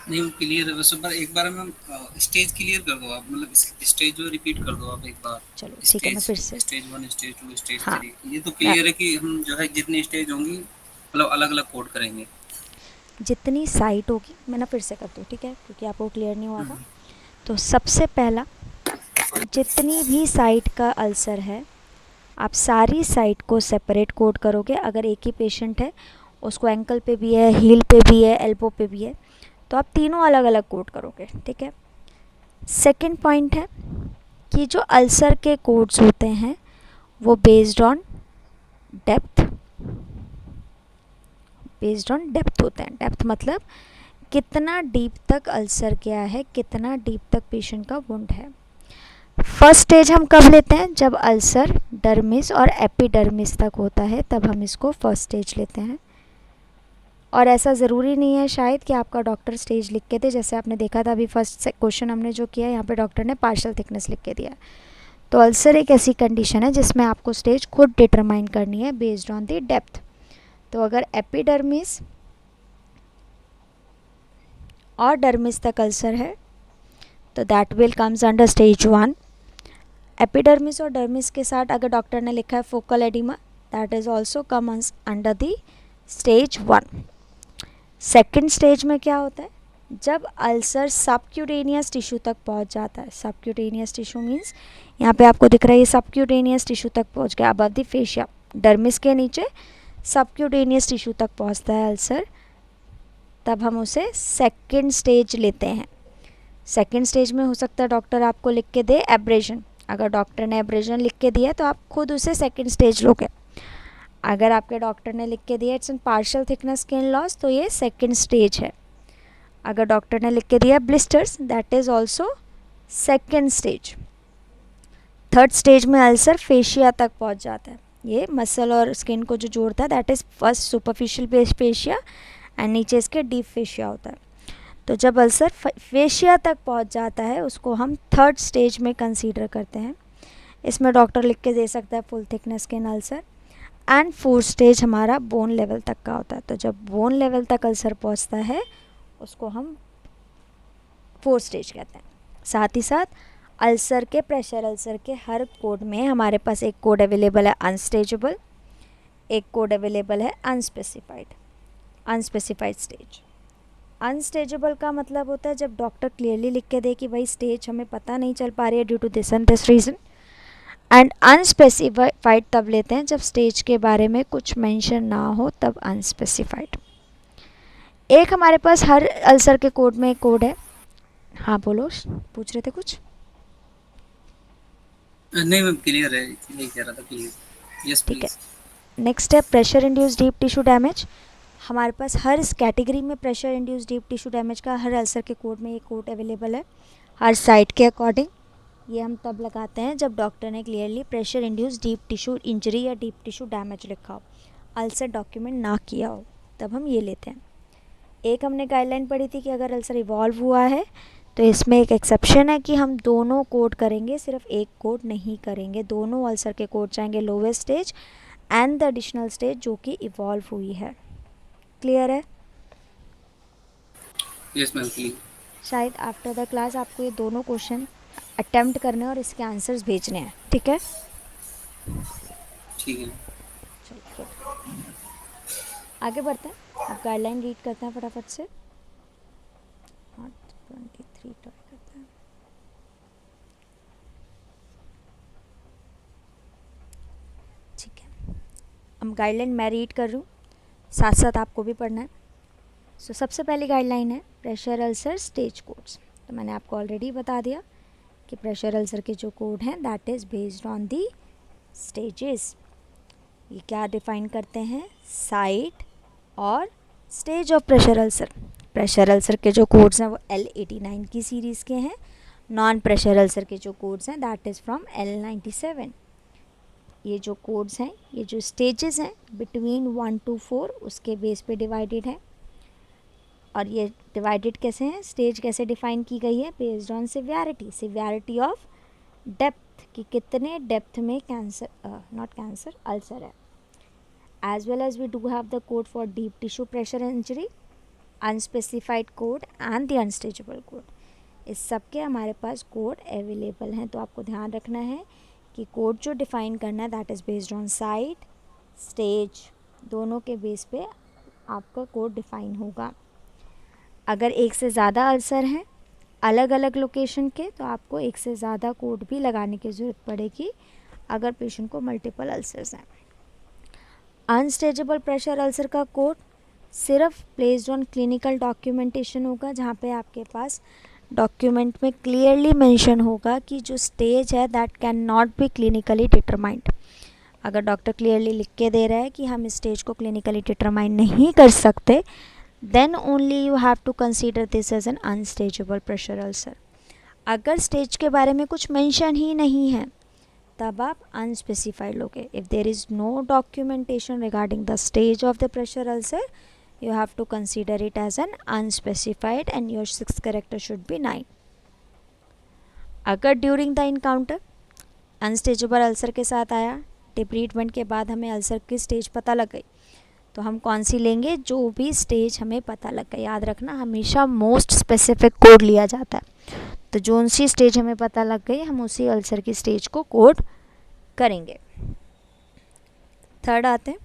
नहीं वो क्लियर है बस, पर एक बार मैम स्टेज क्लियर कर दो आप, मतलब स्टेज जो रिपीट कर दो आप एक बार। चलो ठीक है, मैं फिर से। स्टेज 1, स्टेज 2, स्टेज हाँ 3, ये तो क्लियर है कि हम जो है जितनी स्टेज होंगी मतलब अलग अलग कोड करेंगे। जितनी साइट होगी, मैं ना फिर से करती हूँ ठीक है, क्योंकि आपको क्लियर नहीं हुआ था। तो सबसे पहला, जितनी भी साइट का अल्सर है आप सारी साइट को सेपरेट कोड करोगे। अगर एक ही पेशेंट है, उसको एंकल पे भी है, हील पे भी है, एल्बो पे भी है, तो आप तीनों अलग अलग कोड करोगे, ठीक है। सेकंड पॉइंट है कि जो अल्सर के कोड्स होते हैं वो बेस्ड ऑन डेप्थ होते हैं। डेप्थ मतलब कितना डीप तक अल्सर गया है, कितना डीप तक पेशेंट का वुंड है। फर्स्ट स्टेज हम कब लेते हैं? जब अल्सर डर्मिस और एपिडर्मिस तक होता है, तब हम इसको फर्स्ट स्टेज लेते हैं। और ऐसा ज़रूरी नहीं है शायद कि आपका डॉक्टर स्टेज लिख के दे, जैसे आपने देखा था अभी फर्स्ट क्वेश्चन हमने जो किया, यहाँ पे डॉक्टर ने पार्शियल थिकनेस लिख के दिया। तो अल्सर एक ऐसी कंडीशन है जिसमें आपको स्टेज खुद डिटरमाइन करनी है बेस्ड ऑन द डेप्थ। तो अगर एपिडर्मिस और डर्मिस तक अल्सर है तो that will comes under stage 1। Epidermis और डर्मिस के साथ अगर डॉक्टर ने लिखा है focal oedema, that is also comes under the stage 1। Second stage में क्या होता है? जब अल्सर सबक्यूटेनियस टिश्यू तक पहुंच जाता है। सबक्यूटेनियस टिश्यू मीन्स यहाँ पे आपको दिख रहा है ये सबक्यूटेनियस टिश्यू तक पहुंच गया, अबव द फेशिया। डर्मिस के नीचे सबक्यूटेनियस टिश्यू तक पहुंचता है अल्सर, तब हम उसे सेकेंड स्टेज लेते हैं। सेकेंड स्टेज में हो सकता है डॉक्टर आपको लिख के दे एब्रेजन। अगर डॉक्टर ने एब्रेजन लिख के दिया तो आप खुद उसे सेकेंड स्टेज लोगे। अगर आपके डॉक्टर ने लिख के दिया it's an partial thickness skin loss, तो ये सेकेंड स्टेज है। अगर डॉक्टर ने लिख के दिया blisters, that is also second stage. Third stage में अल्सर फेशिया तक पहुंच जाता है। ये मसल और स्किन को जो जोड़ता है, that is first superficial fascia and नीचे इसके डीप फेशिया होता है। तो जब अल्सर फेशिया तक पहुंच जाता है उसको हम थर्ड स्टेज में कंसीडर करते हैं। इसमें डॉक्टर लिख के दे सकता है full thickness skin ulcer. And 4th stage हमारा बोन लेवल तक का होता है। तो जब बोन लेवल तक अल्सर पहुंचता है उसको हम 4th स्टेज कहते हैं। साथ ही साथ अल्सर के, प्रेशर अल्सर के हर कोड में हमारे पास एक कोड अवेलेबल है अनस्टेजेबल, एक कोड अवेलेबल है अनस्पेसिफाइड स्टेज। अनस्टेजेबल का मतलब होता है जब डॉक्टर क्लियरली लिख के दे कि भाई स्टेज हमें पता नहीं चल पा रही है due to this and this reason. And unspecified तब लेते हैं जब स्टेज के बारे में कुछ मेंशन ना हो, तब अनस्पेसिफाइड। एक हमारे पास हर अल्सर के कोड में एक कोड है। हाँ बोलो, पूछ रहे थे कुछ? नहीं मैम, क्लियर है, यही कह रहा था, क्लियर। यस ठीक है। प्लीज। नेक्स्ट है pressure induce deep tissue damage. हमारे पास हर इस कैटेगरी में pressure induce deep tissue damage का हर अल्सर के कोड में एक कोड अवेलेबल है हर साइट के अकॉर्डिंग। ये हम तब लगाते हैं जब डॉक्टर ने clearly pressure induce deep tissue injury या डीप टिश्यू डैमेज लिखा हो, अल्सर डॉक्यूमेंट ना किया हो, तब हम ये लेते हैं। एक हमने गाइडलाइन पढ़ी थी कि अगर अल्सर इवॉल्व हुआ है तो इसमें एक एक्सेप्शन है कि हम दोनों कोड करेंगे, सिर्फ एक कोड नहीं करेंगे। दोनों अल्सर के कोड चाहेंगे lowest stage and the additional stage जो कि इवॉल्व हुई है। क्लियर है? Yes ma'am, clear. शायद आफ्टर द क्लास आपको ये दोनों क्वेश्चन अटेम्प्ट करने और इसके आंसर्स भेजने हैं। ठीक है, ठीक है। चलो आगे बढ़ते हैं। अब गाइडलाइन रीड करते हैं फटाफट से। 23 ट्राई करते हैं। ठीक है, अब गाइडलाइन मैं रीड कर रही हूँ, साथ साथ आपको भी पढ़ना है। सो सबसे पहली गाइडलाइन है प्रेशर अल्सर स्टेज कोड्स। तो मैंने आपको ऑलरेडी बता दिया कि प्रेशर अल्सर के जो कोड हैं that is based on the stages. ये क्या डिफाइन करते हैं? साइट और stage of pressure ulcer. Pressure ulcer के जो कोड्स हैं वो L89 की सीरीज़ के हैं। नॉन प्रेशर अल्सर के जो कोड्स हैं दैट इज़ फ्रॉम L97। ये जो कोड्स हैं, ये जो स्टेजेस हैं बिटवीन 1 to 4 उसके बेस पे डिवाइडेड है। और ये डिवाइडेड कैसे हैं? स्टेज कैसे डिफाइन की गई है? Based on severity of depth, कि कितने डेप्थ में अल्सर है। As well as we do have the code for deep tissue pressure injury, unspecified code and the unstageable code. इस सब के हमारे पास कोड अवेलेबल हैं। तो आपको ध्यान रखना है कि कोड जो डिफ़ाइन करना है that is based on site, stage, दोनों के बेस पे आपका कोड डिफ़ाइन होगा। अगर एक से ज़्यादा अल्सर हैं अलग अलग लोकेशन के, तो आपको एक से ज़्यादा कोड भी लगाने की ज़रूरत पड़ेगी अगर पेशेंट को मल्टीपल अल्सर्स हैं। अनस्टेजेबल प्रेशर अल्सर का कोड सिर्फ बेस्ड ऑन क्लिनिकल डॉक्यूमेंटेशन होगा, जहाँ पे आपके पास डॉक्यूमेंट में क्लियरली मेंशन होगा कि जो स्टेज है that can not be clinically determined. अगर डॉक्टर क्लियरली लिख के दे रहा है कि हम इस स्टेज को क्लिनिकली डिटरमाइन नहीं कर सकते, then only you have to consider this as an unstageable pressure ulcer. अगर स्टेज के बारे में कुछ मेंशन ही नहीं है तब आप अनस्पेसिफाइड लोगे। If there is no documentation regarding the stage of the pressure ulcer, you have to consider it as an unspecified and your 6th character should be 9. अगर ड्यूरिंग द इनकाउंटर अनस्टेजेबल अल्सर के साथ आया, डिब्रीडमेंट के बाद हमें ulcer की stage पता लग गई, तो हम कौन सी लेंगे? जो भी स्टेज हमें पता लग गई। याद रखना हमेशा मोस्ट स्पेसिफिक कोड लिया जाता है। तो जो सी स्टेज हमें पता लग गई हम उसी अल्सर की स्टेज को कोड करेंगे। थर्ड आते हैं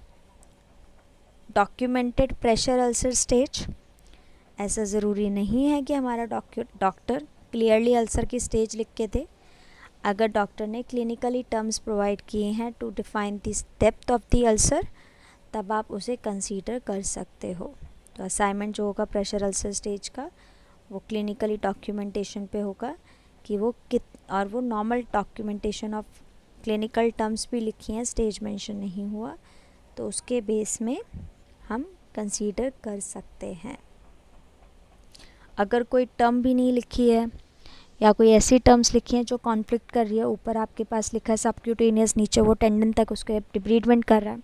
डॉक्यूमेंटेड प्रेशर अल्सर स्टेज। ऐसा ज़रूरी नहीं है कि हमारा डॉक्टर क्लियरली अल्सर की स्टेज लिख के दे। अगर डॉक्टर ने क्लिनिकली टर्म्स प्रोवाइड किए हैं to define this depth of the ulcer, तब आप उसे कंसीडर कर सकते हो। तो असाइनमेंट जो होगा प्रेशर अल्सर स्टेज का वो क्लिनिकली डॉक्यूमेंटेशन पे होगा कि वो और वो normal documentation of clinical terms भी लिखी हैं, स्टेज मेंशन नहीं हुआ, तो उसके बेस में हम कंसीडर कर सकते हैं। अगर कोई टर्म भी नहीं लिखी है या कोई ऐसी टर्म्स लिखी हैं जो कॉन्फ्लिक्ट कर रही है, ऊपर आपके पास लिखा है सबक्यूटेनियस, नीचे वो टेंडन तक उसके डिब्रीडमेंट कर रहा है,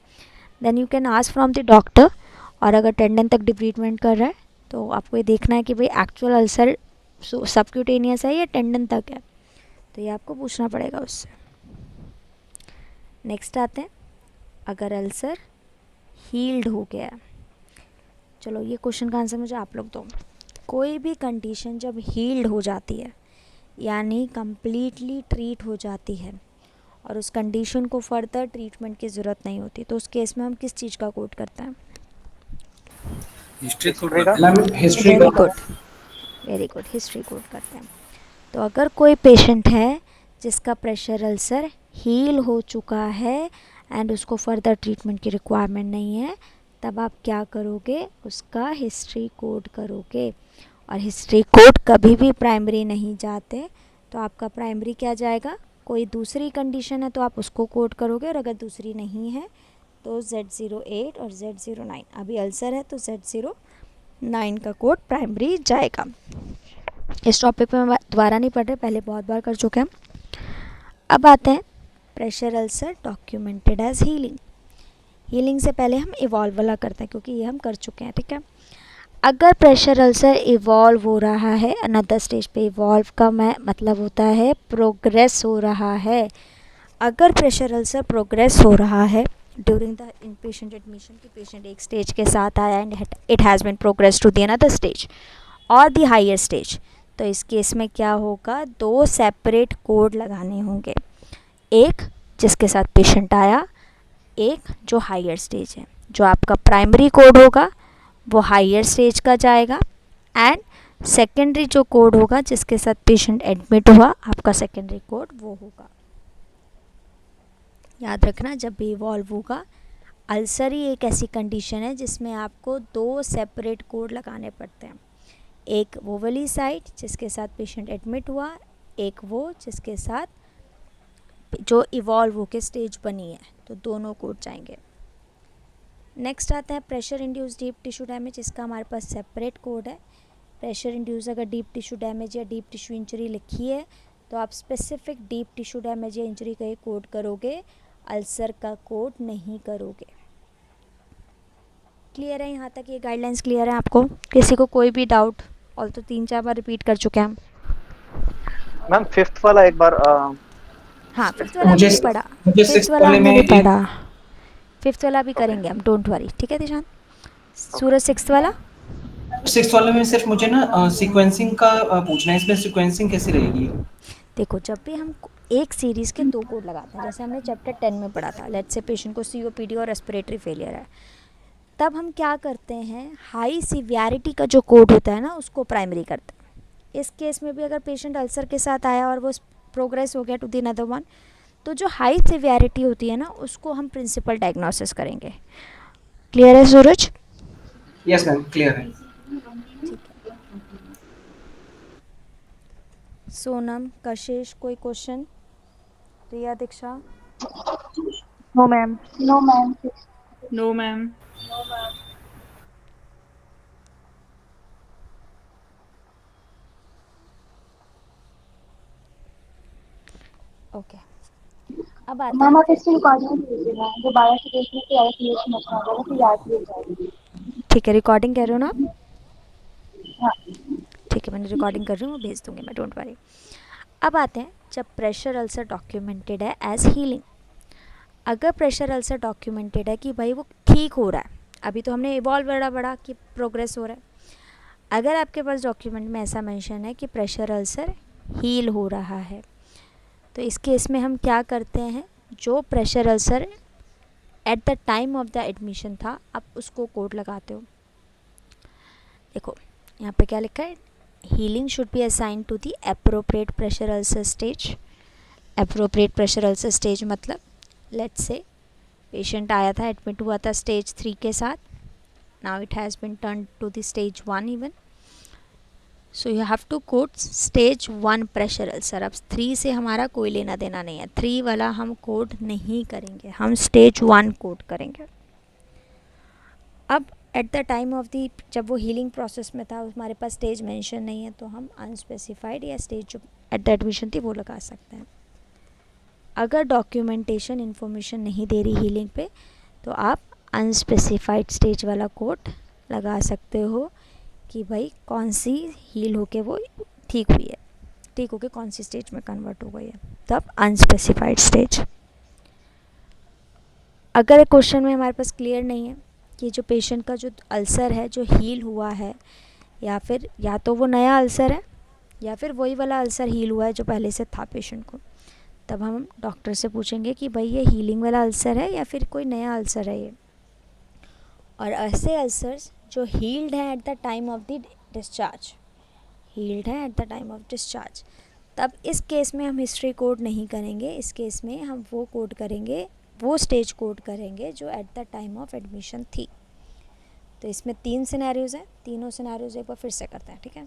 then you can ask from the doctor. और अगर टेंडन तक डिब्रीडमेंट कर रहा है तो आपको ये देखना है कि भाई एक्चुअल अल्सर सबक्यूटेनियस है या टेंडन तक है, तो ये आपको पूछना पड़ेगा उससे। नेक्स्ट आते हैं, अगर अल्सर हील्ड हो गया है, चलो ये क्वेश्चन का आंसर मुझे आप लोग दो। कोई भी कंडीशन जब हील्ड हो जाती है यानी कंप्लीटली ट्रीट हो जाती है और उस कंडीशन को फर्दर ट्रीटमेंट की ज़रूरत नहीं होती, तो उस केस में हम किस चीज़ का कोड करते हैं? History code ma'am history very का good, very good, history code करते हैं। तो अगर कोई पेशेंट है जिसका प्रेशर अल्सर हील हो चुका है एंड उसको फर्दर ट्रीटमेंट की रिक्वायरमेंट नहीं है, तब आप क्या करोगे? उसका हिस्ट्री कोड करोगे। और हिस्ट्री कोड कभी भी प्राइमरी नहीं जाते, तो आपका प्राइमरी क्या जाएगा? कोई दूसरी कंडीशन है तो आप उसको कोड करोगे, और अगर दूसरी नहीं है तो Z08 और Z09। अभी अल्सर है तो Z09 का कोड प्राइमरी जाएगा। इस टॉपिक पे मैं दोबारा नहीं पढ़ रहे, पहले बहुत बार कर चुके हैं। अब आते हैं pressure ulcer documented as healing. Healing से पहले हम इवॉल्व वाला करते हैं क्योंकि ये हम कर चुके हैं, ठीक है। अगर प्रेशर अल्सर इवॉल्व हो रहा है अनदर स्टेज पे, इवॉल्व का मतलब होता है प्रोग्रेस हो रहा है। अगर प्रेशर अल्सर प्रोग्रेस हो रहा है during the inpatient admission, की पेशेंट एक स्टेज के साथ आया and it has been progress to the another stage और द हायर स्टेज, तो इस केस में क्या होगा? 2 सेपरेट कोड लगाने होंगे, एक जिसके साथ पेशेंट आया, एक जो हायर स्टेज है। जो आपका प्राइमरी कोड होगा वो हायर स्टेज का जाएगा एंड सेकेंडरी जो कोड होगा जिसके साथ पेशेंट एडमिट हुआ, आपका सेकेंडरी कोड वो होगा। याद रखना, जब भी इवॉल्व होगा, अल्सर ही एक ऐसी कंडीशन है जिसमें आपको 2 सेपरेट कोड लगाने पड़ते हैं, एक वो वाली साइड जिसके साथ पेशेंट एडमिट हुआ, एक वो जिसके साथ जो इवॉल्व होकर स्टेज बनी है, तो दोनों कोड जाएंगे। नेक्स्ट आता है pressure induce deep tissue damage. इसका हमारे पास सेपरेट कोड है। प्रेशर इंड्यूस अगर डीप टिश्यू डैमेज या डीप टिश्यू इंजरी लिखी है तो आप स्पेसिफिक डीप टिश्यू डैमेज या इंजरी का ही कोड करोगे, अल्सर का कोड नहीं करोगे। क्लियर है? यहाँ तक ये गाइडलाइंस क्लियर है आपको? किसी को कोई भी डाउट? ऑल तो 3-4 बार रिपीट कर चुके हैं हम। मैम 5th वाला एक बार हाँ, 5th वाला मुझे नहीं पढ़ा, मुझे 5th 6th वाला वाले हमने में भी पढ़ा, 5th वाला भी करेंगे हम, डोंट वरी, ठीक है दिशान। सूरज 6th वाला? 6th वाले में सिर्फ मुझे ना सीक्वेंसिंग का पूछना है, इसमें सीक्वेंसिंग कैसे रहेगी? देखो, जब भी हम एक सीरीज़ के 2 कोड लगाते हैं, जैसे हमने चैप्टर 10 में पढ़ा था, लेट्स से पेशेंट को COPD और रेस्पिरेटरी फेलियर है, तब हम क्या करते हैं? हाई सिवियरिटी का जो कोड होता है ना, उसको प्राइमरी करते हैं। इस केस में भी अगर पेशेंट अल्सर के साथ आया और वो प्रोग्रेस हो गया टू द अनदर वन, तो जो हाई सिवियरिटी होती है ना, उसको हम प्रिंसिपल डायग्नोसिस करेंगे। क्लियर है सूरज? यस मैम, क्लियर है। सोनम, कशिश, कोई question? Riya, Diksha? No ma'am. No ma'am. No ma'am. Okay, अब आते मैम हैं। आप इसकी रिकॉर्डिंग भेजिएगा, दोबारा से देखने की क्लैरिफिकेशन मत करना, तो याद भी हो जाएगी। ठीक है, रिकॉर्डिंग कर रहे हो ना आप? हाँ। ठीक है, मैंने रिकॉर्डिंग कर रही हूँ, वो भेज दूँगी मैं, डोंट वरी। अब आते हैं, जब प्रेशर अल्सर डॉक्यूमेंटेड है एज हीलिंग। अगर प्रेशर अल्सर डॉक्यूमेंटेड है कि भाई वो ठीक हो रहा है, अभी तो हमने इवॉल्व बड़ा कि प्रोग्रेस हो रहा है, अगर आपके पास डॉक्यूमेंट में ऐसा मेंशन है कि प्रेशर अल्सर हील हो रहा है, तो इस केस में हम क्या करते हैं? जो pressure ulcer eight the time of the admission था, आप उसको कोड लगाते हो। देखो यहाँ पे क्या लिखा है? Healing should be assign to the appropriate pressure ulcer stage. Appropriate pressure ulcer stage मतलब, लेट्स से पेशेंट आया था, एडमिट हुआ था स्टेज 3 के साथ, now it has been turn to the stage 1 even, so you have to code stage 1 pressure ulcer. अब 3 से हमारा कोई लेना देना नहीं है, 3 वाला हम कोड नहीं करेंगे, हम स्टेज 1 कोड करेंगे। अब eight the time of the, जब वो हीलिंग प्रोसेस में था, हमारे पास स्टेज मेंशन नहीं है, तो हम अनस्पेसिफाइड या स्टेज जो एट द एडमिशन थी वो लगा सकते हैं। अगर डॉक्यूमेंटेशन इन्फॉर्मेशन नहीं दे रही हीलिंग पे, तो आप अनस्पेसिफाइड स्टेज वाला कोड लगा सकते हो कि भाई कौन सी हील होके वो ठीक हुई है, ठीक होके कौन सी स्टेज में कन्वर्ट हो गई है, तब अनस्पेसिफाइड स्टेज। अगर क्वेश्चन में हमारे पास क्लियर नहीं है कि जो पेशेंट का जो अल्सर है जो हील हुआ है, या फिर या तो वो नया अल्सर है या फिर वही वाला अल्सर हील हुआ है जो पहले से था पेशेंट को, तब हम डॉक्टर से पूछेंगे कि भाई ये हीलिंग वाला अल्सर है या फिर कोई नया अल्सर है ये। और ऐसे अल्सर्स जो हील्ड हैं at the time of the discharge, healed है at the time of discharge, तब इस केस में हम हिस्ट्री कोड नहीं करेंगे। इस केस में हम वो कोड करेंगे, वो स्टेज कोड करेंगे जो eight the time of admission थी। तो इसमें 3 सिनेरियोज़ हैं, तीनों सिनेरियोज़ एक बार फिर से करते हैं, ठीक है।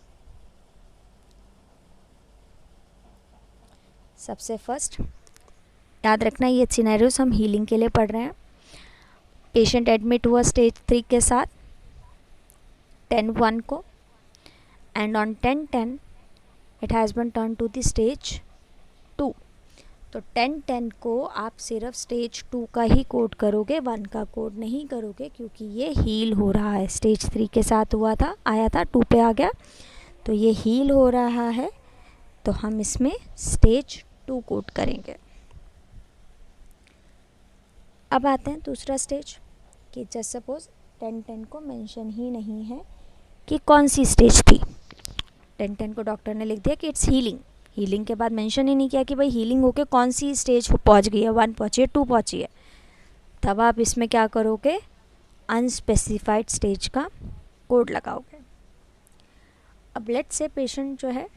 सबसे फर्स्ट याद रखना, ये सिनेरियोज़ हम हीलिंग के लिए पढ़ रहे हैं। पेशेंट एडमिट हुआ स्टेज 3 के साथ 10-1 को, and on 10-10 it has been turn to the stage 2। तो 10-10 को आप सिर्फ स्टेज 2 का ही कोड करोगे, 1 का कोड नहीं करोगे, क्योंकि ये हील हो रहा है। स्टेज 3 के साथ हुआ था, आया था, 2 पे आ गया, तो ये हील हो रहा है, तो हम इसमें स्टेज 2 कोड करेंगे। अब आते हैं दूसरा स्टेज कि जस्ट सपोज 10-10 को मेंशन ही नहीं है कि कौन सी स्टेज थी। 10-10 को डॉक्टर ने लिख दिया कि इट्स हीलिंग, हीलिंग के बाद मेंशन ही नहीं किया कि भाई हीलिंग होके कौन सी स्टेज पहुंच गई है, 1 पहुंची है, 2 पहुंची है। तब आप इसमें क्या करोगे, अनस्पेसिफाइड स्टेज का कोड लगाओगे। अब लेट्स से पेशेंट जो है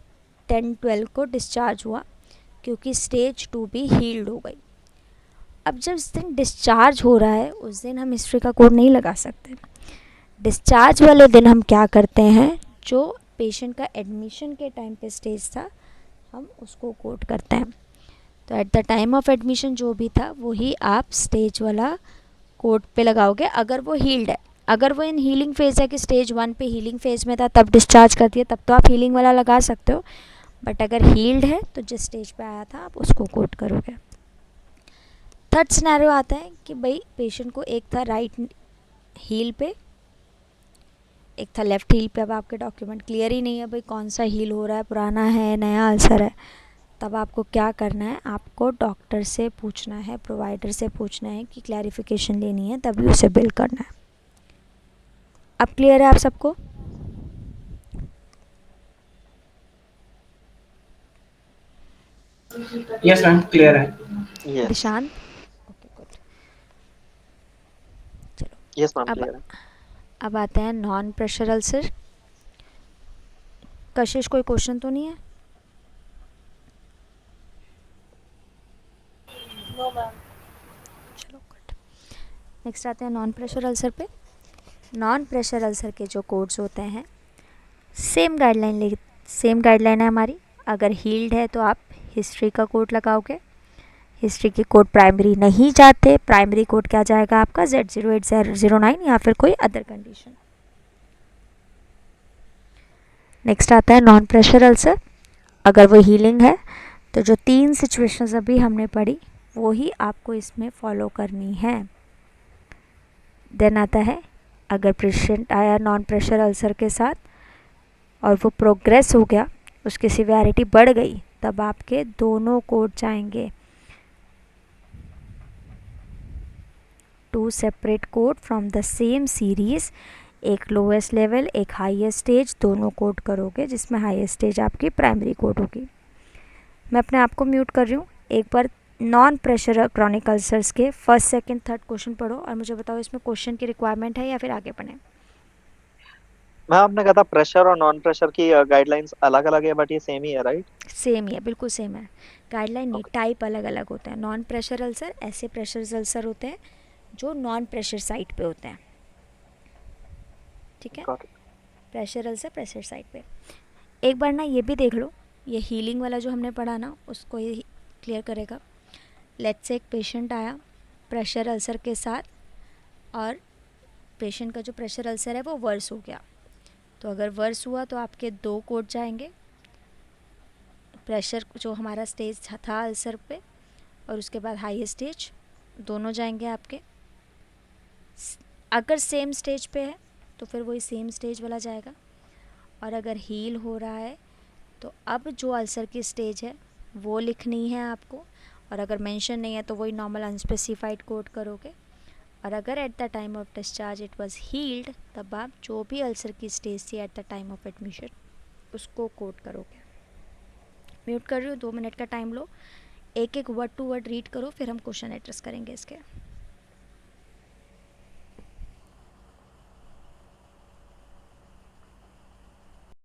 10-12 को डिस्चार्ज हुआ, क्योंकि स्टेज 2 भी हील्ड हो गई। अब जब इस दिन डिस्चार्ज हो रहा है उस दिन हम हिस्ट्री का कोड नहीं लगा सकते। डिस्चार्ज वाले दिन हम क्या करते हैं, जो पेशेंट का एडमिशन के टाइम पे स्टेज था हम उसको कोड करते हैं। तो eight the time of admission जो भी था वही आप स्टेज वाला कोड पे लगाओगे, अगर वो हील्ड है। अगर वो इन हीलिंग फेज़ है कि स्टेज 1 पे हीलिंग फेज़ में था तब डिस्चार्ज कर दिया, तब तो आप हीलिंग वाला लगा सकते हो, बट अगर हील्ड है तो जिस स्टेज पे आया था आप उसको कोड करोगे। थर्ड सिनेरियो आता है कि भाई पेशेंट को एक था राइट हील पे, एक था लेफ़्ट हील पे। अब आपके डॉक्यूमेंट क्लियर ही नहीं है भाई कौन सा हील हो रहा है, पुराना है, नया अल्सर है। तब आपको क्या करना है, आपको डॉक्टर से पूछना है, प्रोवाइडर से पूछना है कि क्लैरिफिकेशन लेनी है, तभी उसे बिल करना है। अब क्लियर है आप सबको? यस मैम, क्लियर है। यस निशांत? ओके गुड, चलो यस मैम, अब क्लियर है। अब आते हैं नॉन प्रेशर अल्सर। कशिश कोई क्वेश्चन तो नहीं है? No ma'am. चलो गुड। नेक्स्ट आते हैं नॉन प्रेशर अल्सर पे। नॉन प्रेशर अल्सर के जो कोड्स होते हैं, सेम गाइडलाइन है हमारी। अगर हील्ड है तो आप हिस्ट्री का कोड लगाओगे। हिस्ट्री की कोड प्राइमरी नहीं जाते, प्राइमरी कोड क्या जाएगा आपका Z0809 या फिर कोई अदर कंडीशन। नेक्स्ट आता है नॉन प्रेशर अल्सर। अगर वो हीलिंग है तो जो 3 सिचुएशंस अभी हमने पढ़ी वो ही आपको इसमें फॉलो करनी है। देन आता है अगर पेशेंट आया नॉन प्रेशर अल्सर के साथ और वो प्रोग्रेस हो गया, उसकी सिवियरिटी बढ़ गई, तब आपके दोनों कोड जाएंगे, 2 separate code from the same series, एक लोएस्ट लेवल एक हाईएस्ट स्टेज, दोनों कोड करोगे, जिसमें हाईएस्ट स्टेज आपकी प्राइमरी कोड होगी। मैं अपने आप को म्यूट कर रही हूँ। एक बार नॉन प्रेशर क्रॉनिक अल्सर्स के फर्स्ट सेकंड थर्ड क्वेश्चन पढ़ो और मुझे बताओ इसमें क्वेश्चन की रिक्वायरमेंट है या फिर आगे पढ़ें। मैम आपने कहा था प्रेशर और नॉन प्रेशर की गाइडलाइंस अलग अलग है, बट ये सेम ही है, राइट? सेम ही है, बिल्कुल सेम है। गाइडलाइन नहीं, Okay. टाइप अलग अलग होते हैं। नॉन प्रेशर अल्सर ऐसे प्रेशर अल्सर होते हैं जो नॉन प्रेशर साइट पे होते हैं, ठीक है। Got it. Pressure ulcer pressure site पे। एक बार ना ये भी देख लो, ये हीलिंग वाला जो हमने पढ़ा ना उसको ये क्लियर करेगा। लेट्स से एक पेशेंट आया प्रेशर अल्सर के साथ और पेशेंट का जो प्रेशर अल्सर है वो वर्स हो गया। तो अगर वर्स हुआ तो आपके 2 कोड जाएंगे, प्रेशर जो हमारा स्टेज था अल्सर पे और उसके बाद हाईएस्ट स्टेज, दोनों जाएंगे आपके। अगर सेम स्टेज पे है तो फिर वही सेम स्टेज वाला जाएगा, और अगर हील हो रहा है तो अब जो अल्सर की स्टेज है वो लिखनी है आपको, और अगर मेंशन नहीं है तो वही नॉर्मल अनस्पेसिफाइड कोड करोगे। और अगर at the time of discharge it was healed, तब आप जो भी अल्सर की स्टेज थी at the time of admission उसको कोट करोगे। म्यूट कर रही हूँ, 2 मिनट का टाइम लो, एक एक वर्ड टू वर्ड रीड करो, फिर हम क्वेश्चन एड्रेस करेंगे इसके।